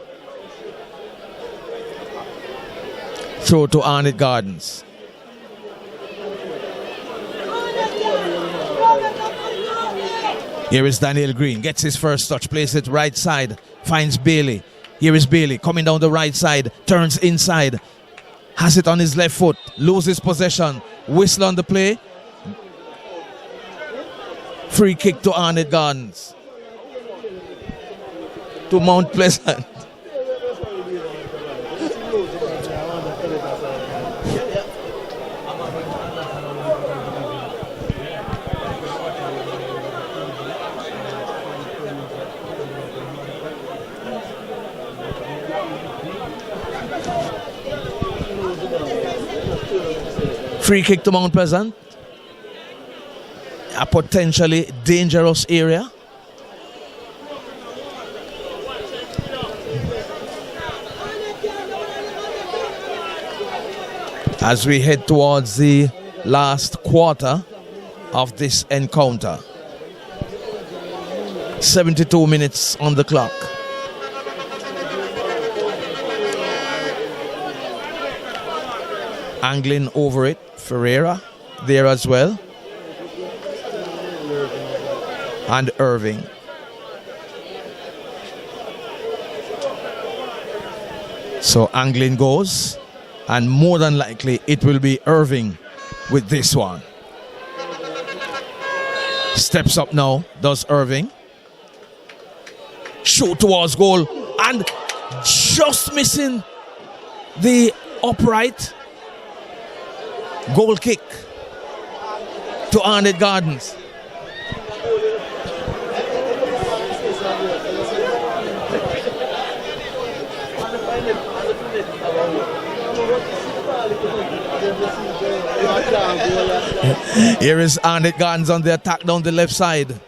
Throw to Arnett Gardens. Here is Daniel Green. Gets his first touch. Plays it right side. Finds Bailey. Here is Bailey coming down the right side. Turns inside. Has it on his left foot. Loses possession. Whistle on the play. Free kick to Arnett Gardens. To Mount Pleasant. Free kick to Mount Pleasant. A potentially dangerous area. As we head towards the last quarter of this encounter. 72 minutes on the clock. Angling over it. Ferreira there as well. And Irving. So angling goes. And more than likely it will be Irving with this one. Steps up now, does Irving. Shoot towards goal. And just missing the upright. Goal kick to Arnett Gardens. Here is Arnett Gardens on the attack down the left side.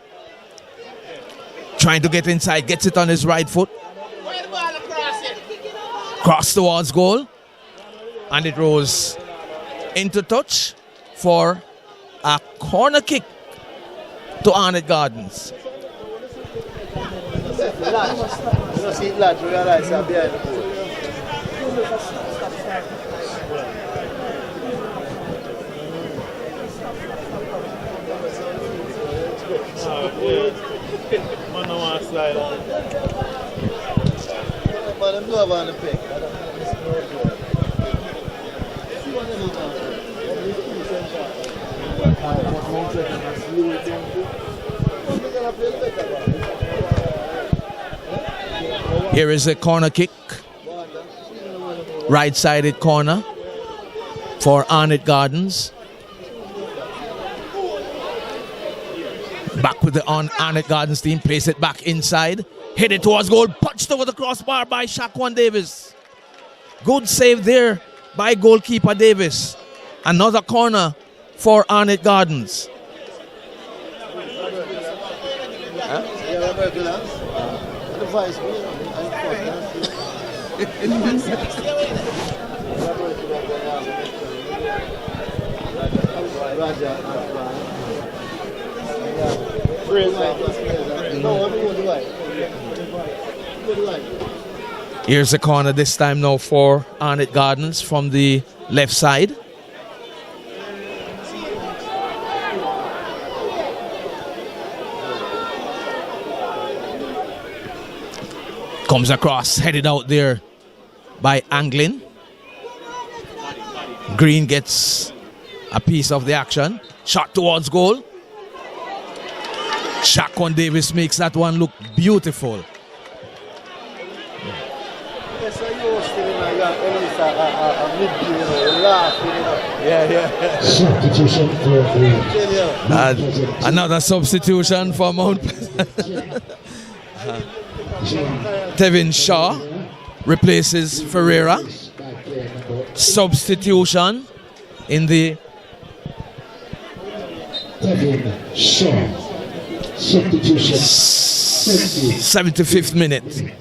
Trying to get inside, gets it on his right foot. Cross towards goal. And it rolls into touch for a corner kick to Arnett Gardens. Here is a corner kick. Right-sided corner for Arnett Gardens. Back with the Arnett Gardens team. Place it back inside. Hit it towards goal. Punched over the crossbar by Shaquan Davis. Good save there by goalkeeper Davis. Another corner for Arnett Gardens. Here's the corner this time now for Arnett Gardens from the left side. Comes across, headed out there by Anglin. Green gets a piece of the action. Shot towards goal. Shaquan Davis makes that one look beautiful. Substitution for Another substitution for Mount Pleasant. Tevin Shaw replaces Ferreira. Substitution in the Tevin Shaw. Substitution 75th minute.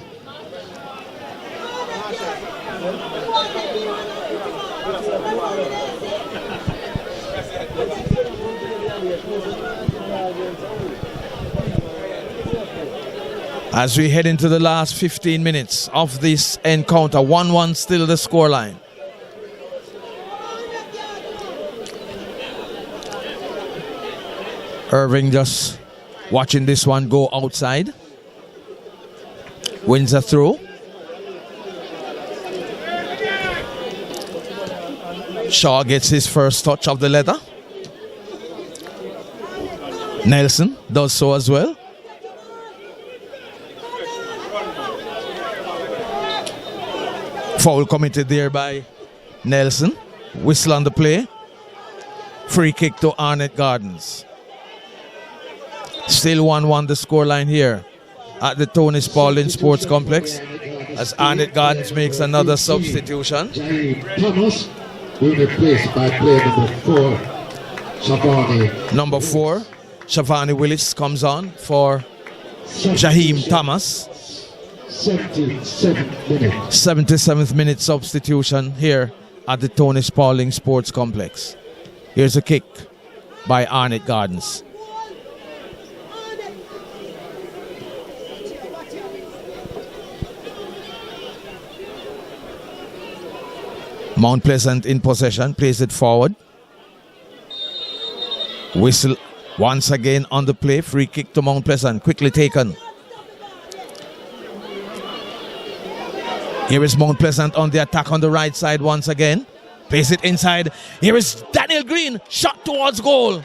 As we head into the last 15 minutes of this encounter, 1-1 still the scoreline. Irving just watching this one go outside. Wins a throw. Shaw gets his first touch of the leather. Nelson does so as well. Foul committed there by Nelson. Whistle on the play. Free kick to Arnett Gardens. Still 1-1 the scoreline here at the Tony Spalding Sports Complex as Arnett Gardens makes another substitution. Thomas will be replaced by player number 4, Shavani. Number 4, Shavani Willis comes on for Jaheim Thomas. 77th minute. 77th minute substitution here at the Tony Spalding Sports Complex. Here's a kick by Arnett Gardens. Mount Pleasant in possession, plays it forward. Whistle once again on the play. Free kick to Mount Pleasant, quickly taken. Here is Mount Pleasant on the attack on the right side once again. Plays it inside. Here is Daniel Green, shot towards goal.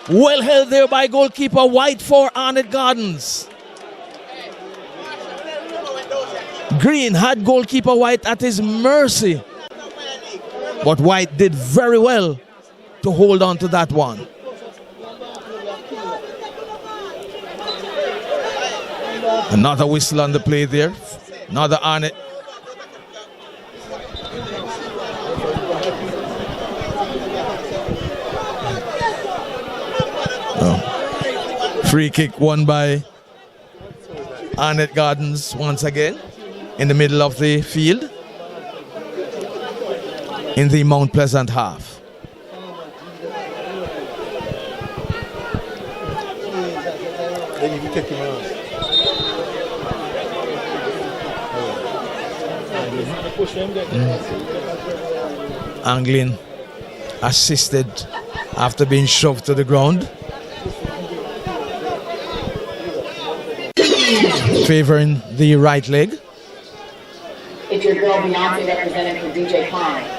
Well held there by goalkeeper White for Arnett Gardens. Green had goalkeeper White at his mercy. But White did very well to hold on to that one. Another whistle on the play there. Another Arnett. Free kick won by Arnett Gardens once again in the middle of the field in the Mount Pleasant half. Anglin assisted after being shoved to the ground. Favoring the right leg. It's your girl Beyonce representing from DJ Klein.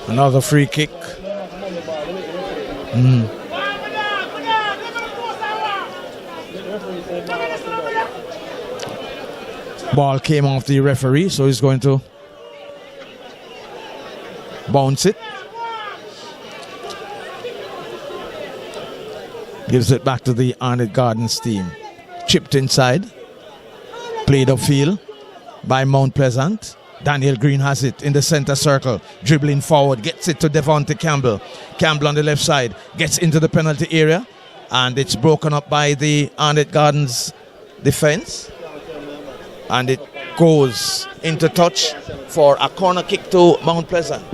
Another free kick. Ball came off the referee, so he's going to bounce it. Gives it back to the Arnett Gardens team. Chipped inside. Played upfield by Mount Pleasant. Daniel Green has it in the center circle, dribbling forward, gets it to Devontae Campbell. Campbell on the left side, gets into the penalty area, and it's broken up by the Arnett Gardens defense. And it goes into touch for a corner kick to Mount Pleasant.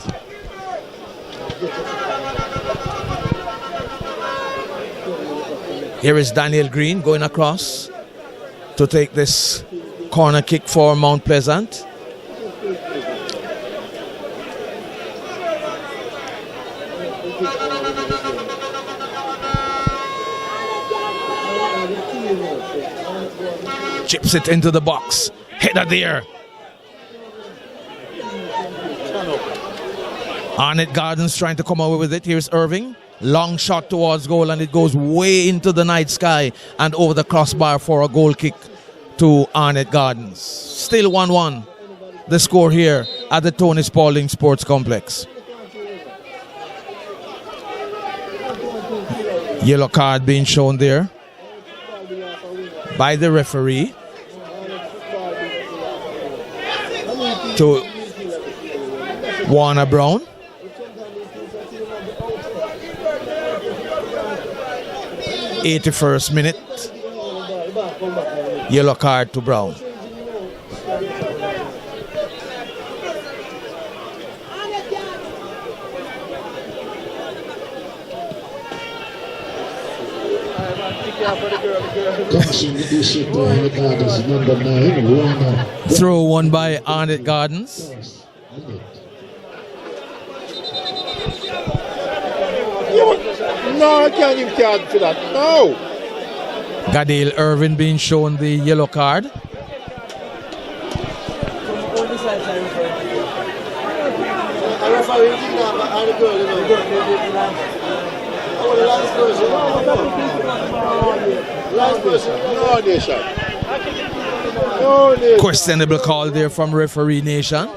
Here is Daniel Green going across to take this corner kick for Mount Pleasant. Chips it into the box. Header there. Arnett Gardens trying to come away with it. Here's Irving. Long shot towards goal, and it goes way into the night sky and over the crossbar for a goal kick to Arnett Gardens. Still 1-1. The score here at the Tony Spalding Sports Complex. Yellow card being shown there by the referee to Warner Brown. '81st minute. Yellow card to Brown. Throw one by Arnett Gardens. No, I can't give card for that. No. Gadale Irvin being shown the yellow card. Questionable call there from referee Nation.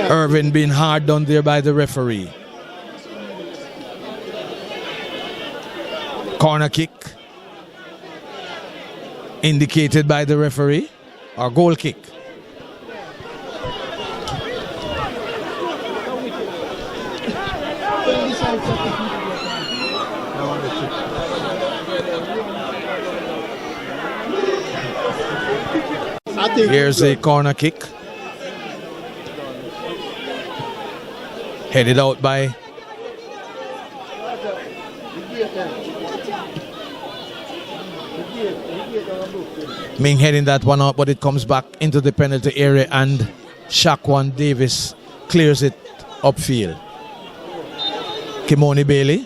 Irvin being hard done there by the referee. Corner kick indicated by the referee, or goal kick. Here's a corner kick. Headed out by Ming, heading that one out, but it comes back into the penalty area and Shaquan Davis clears it upfield. Kimoni Bailey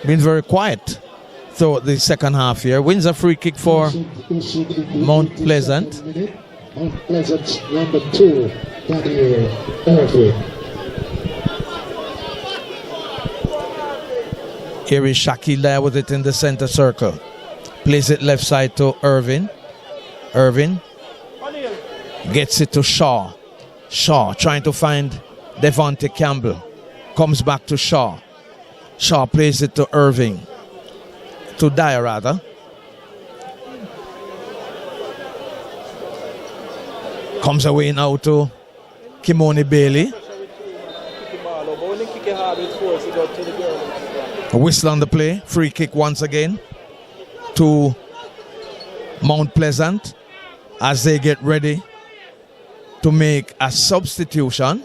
been very quiet throughout the second half here. Wins a free kick for Mount Pleasant. Mount Pleasant's number 2, Daniel Irvin. Here is Shaquille there with it in the center circle. Plays it left side to Irvin. Irvin gets it to Shaw. Shaw trying to find Devontae Campbell. Comes back to Shaw. Shaw plays it to Irving. To Dyer rather. Comes away now to Kimoni Bailey. A whistle on the play. Free kick once again to Mount Pleasant as they get ready to make a substitution.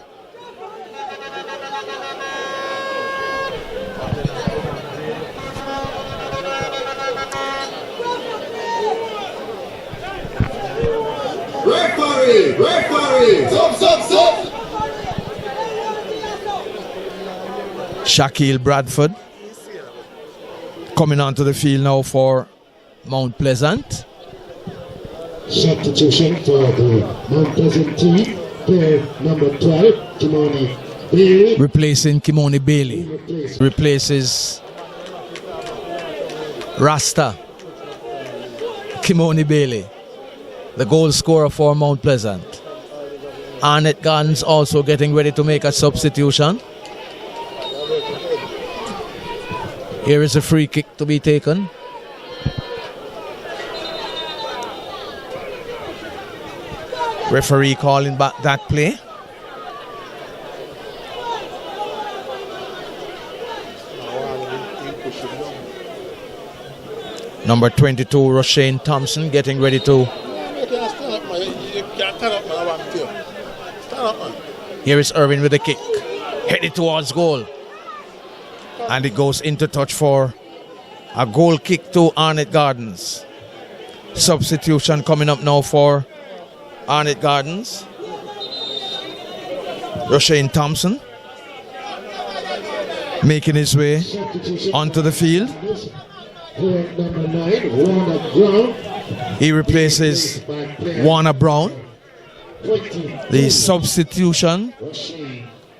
Referee, stop. Shaquille Bradford coming onto the field now for Mount Pleasant. Substitution for the Mount Pleasant team. Player number 12, Kimoni Bailey. Replacing Kimoni Bailey. Replaces Rasta. Kimoni Bailey, the goal scorer for Mount Pleasant. Arnett Gardens also getting ready to make a substitution. Here is a free kick to be taken. Referee calling back that play. Number 22, Roshane Thompson, getting ready to. Here is Irvin with a kick. Headed towards goal. And it goes into touch for a goal kick to Arnett Gardens. Substitution coming up now for Arnett Gardens. Roshane Thompson making his way onto the field. Number 9, Warner Brown. He replaces Warner Brown. The substitution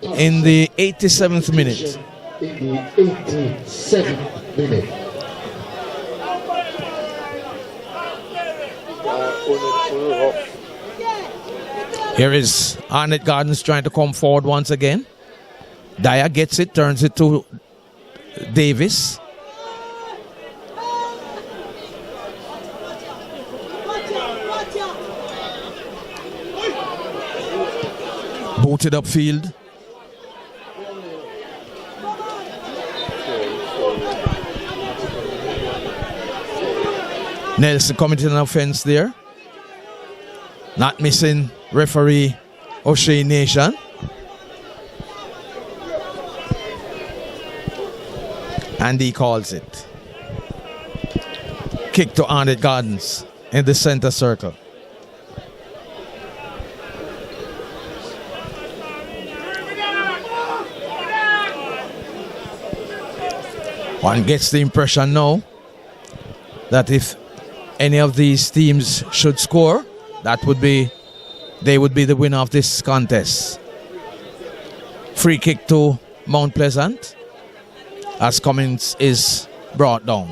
in the 87th minute. In the 87th minute. Here is Arnett Gardens trying to come forward once again. Dyer gets it, turns it to Davis. Booted upfield. Nelson committed an offense there. Not missing referee O'Shea Nation. And he calls it. Kick to Arnett Gardens in the center circle. One gets the impression now that if any of these teams should score, they would be the winner of this contest. Free kick to Mount Pleasant as Cummins is brought down.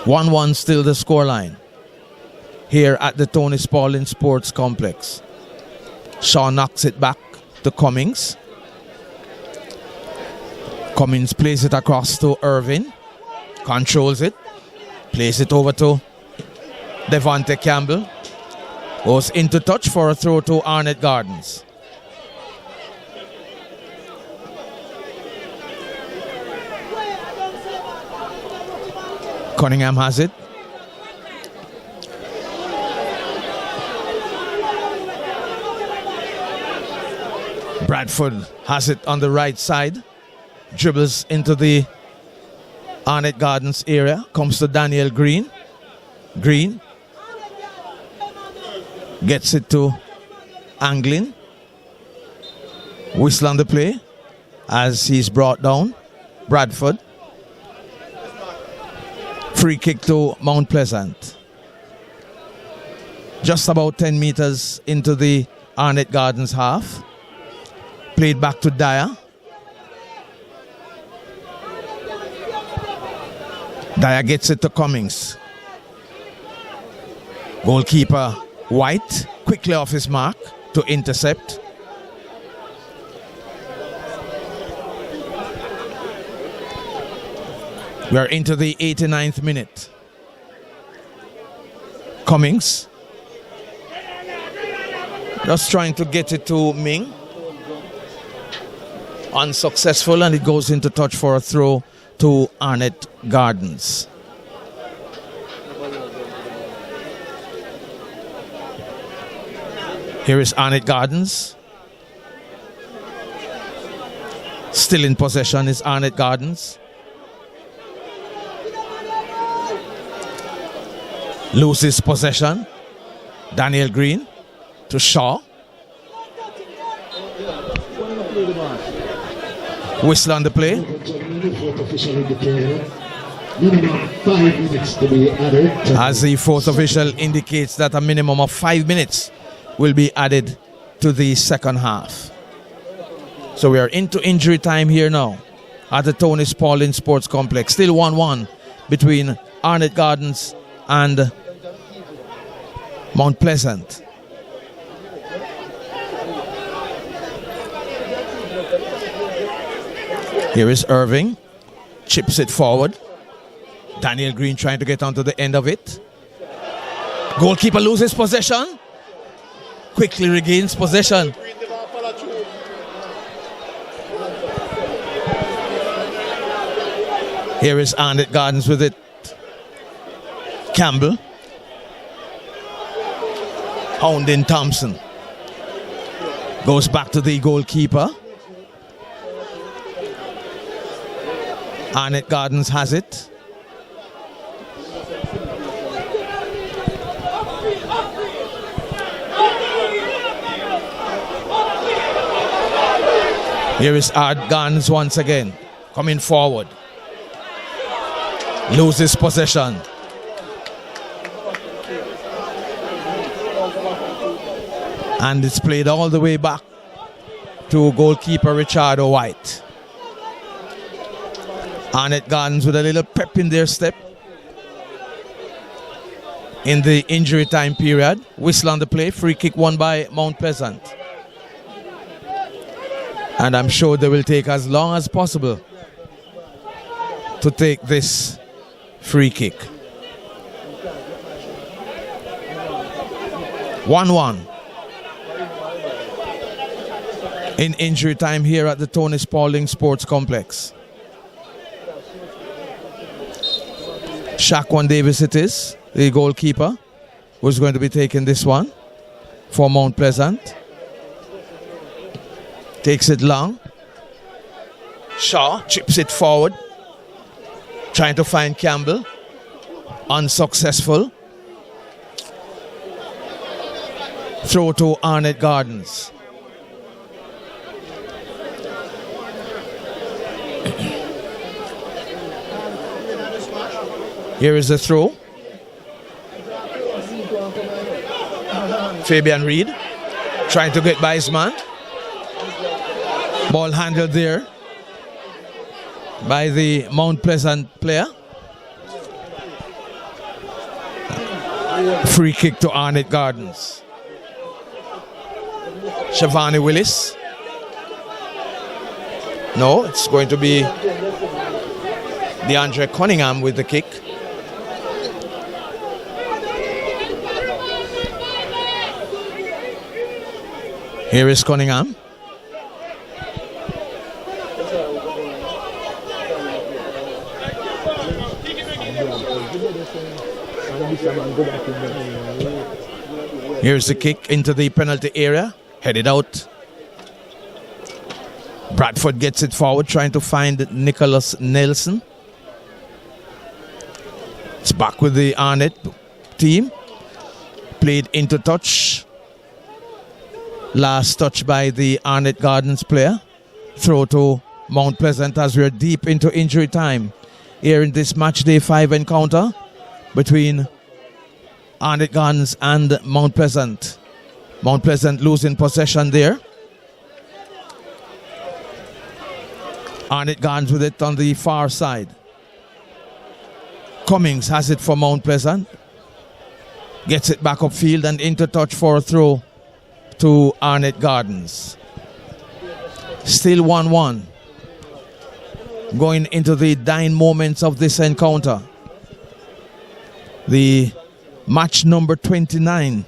1-1 still the scoreline here at the Tony Spalding Sports Complex. Shaw knocks it back to Cummings. Cummins plays it across to Irvin. Controls it. Plays it over to Devontae Campbell. Goes into touch for a throw to Arnett Gardens. Cunningham has it. Bradford has it on the right side. Dribbles into the Arnett Gardens area. Comes to Daniel Green. Green gets it to Anglin. Whistle on the play as he's brought down. Bradford. Free kick to Mount Pleasant. Just about 10 meters into the Arnett Gardens half. Played back to Dyer. Dyer gets it to Cummings. Goalkeeper White quickly off his mark to intercept. We are into the 89th minute. Cummings just trying to get it to Ming. Unsuccessful, and it goes into touch for a throw to Arnett Gardens. Here is Arnett Gardens. Still in possession is Arnett Gardens. Loses possession. Daniel Green to Shaw. Whistle on the play. Minimum 5 minutes to be added. As the fourth official indicates that a minimum of 5 minutes will be added to the second half. So we are into injury time here now at the Tony Spalding Sports Complex. Still 1-1 between Arnett Gardens and Mount Pleasant. Here is Irving. Chips it forward. Daniel Green trying to get onto the end of it. Goalkeeper loses possession. Quickly regains possession. Here is Arnett Gardens with it. Campbell. Hounding Thompson. Goes back to the goalkeeper. Arnett Gardens has it. Here is Arnett Gardens once again. Coming forward. Loses possession. And it's played all the way back to goalkeeper Richardo White. Arnett Gardens with a little pep in their step in the injury time period. Whistle on the play. Free kick won by Mount Pleasant. And I'm sure they will take as long as possible to take this free kick. 1-1 in injury time here at the Tony Spalding Sports Complex. Shaquan Davis it is, the goalkeeper, who's going to be taking this one for Mount Pleasant. Takes it long. Shaw chips it forward. Trying to find Campbell. Unsuccessful. Throw to Arnett Gardens. Here is the throw. Fabian Reed trying to get by his man. Ball handled there by the Mount Pleasant player. Free kick to Arnett Gardens. Shavani Willis. No, it's going to be DeAndre Cunningham with the kick. Here is Cunningham. Here's the kick into the penalty area. Headed out. Bradford gets it forward, trying to find Nicholas Nelson. It's back with the Arnett team. Played into touch. Last touch by the Arnett Gardens player. Throw to Mount Pleasant as we're deep into injury time here in this match day 5 encounter between Arnett Gardens and Mount Pleasant. Mount Pleasant losing possession there. Arnett Gardens with it on the far side. Cummings has it for Mount Pleasant. Gets it back upfield and into touch for a throw to Arnett Gardens. Still 1-1. Going into the dying moments of this encounter. The match number 29.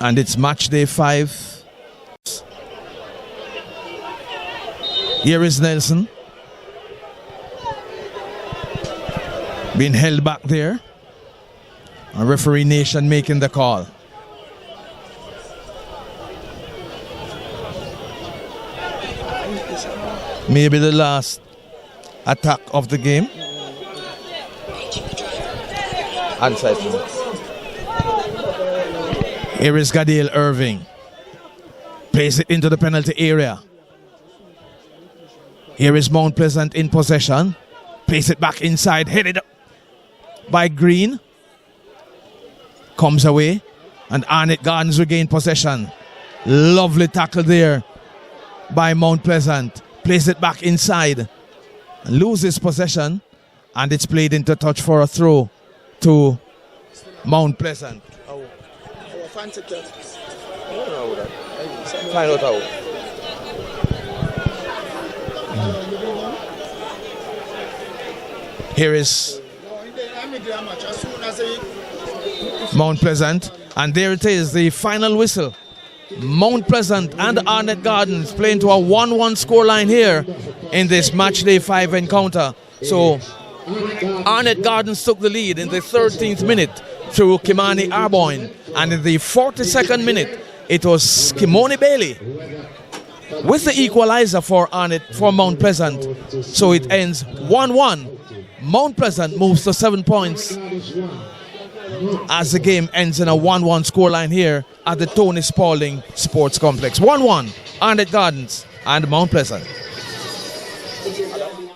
And it's match day 5. Here is Nelson. Being held back there. And referee Nation making the call. Maybe the last attack of the game. Onside. Here is Gadale Irving. Plays it into the penalty area. Here is Mount Pleasant in possession. Plays it back inside. Headed up by Green. Comes away. And Arnett Gardens regain possession. Lovely tackle there by Mount Pleasant. Plays it back inside. Loses possession. And it's played into touch for a throw to Mount Pleasant. Here is Mount Pleasant, and there it is, the final whistle. Mount Pleasant and Arnett Gardens playing to a 1-1 scoreline here in this match day 5 encounter. So Arnett Gardens took the lead in the 13th minute through Kimani Arboin, and in the 42nd minute it was Kimoni Bailey with the equalizer for Mount Pleasant. So it ends 1-1. Mount Pleasant moves to 7 points as the game ends in a 1-1 scoreline here at the Tony Spalding Sports Complex. 1-1, Arnett Gardens and Mount Pleasant.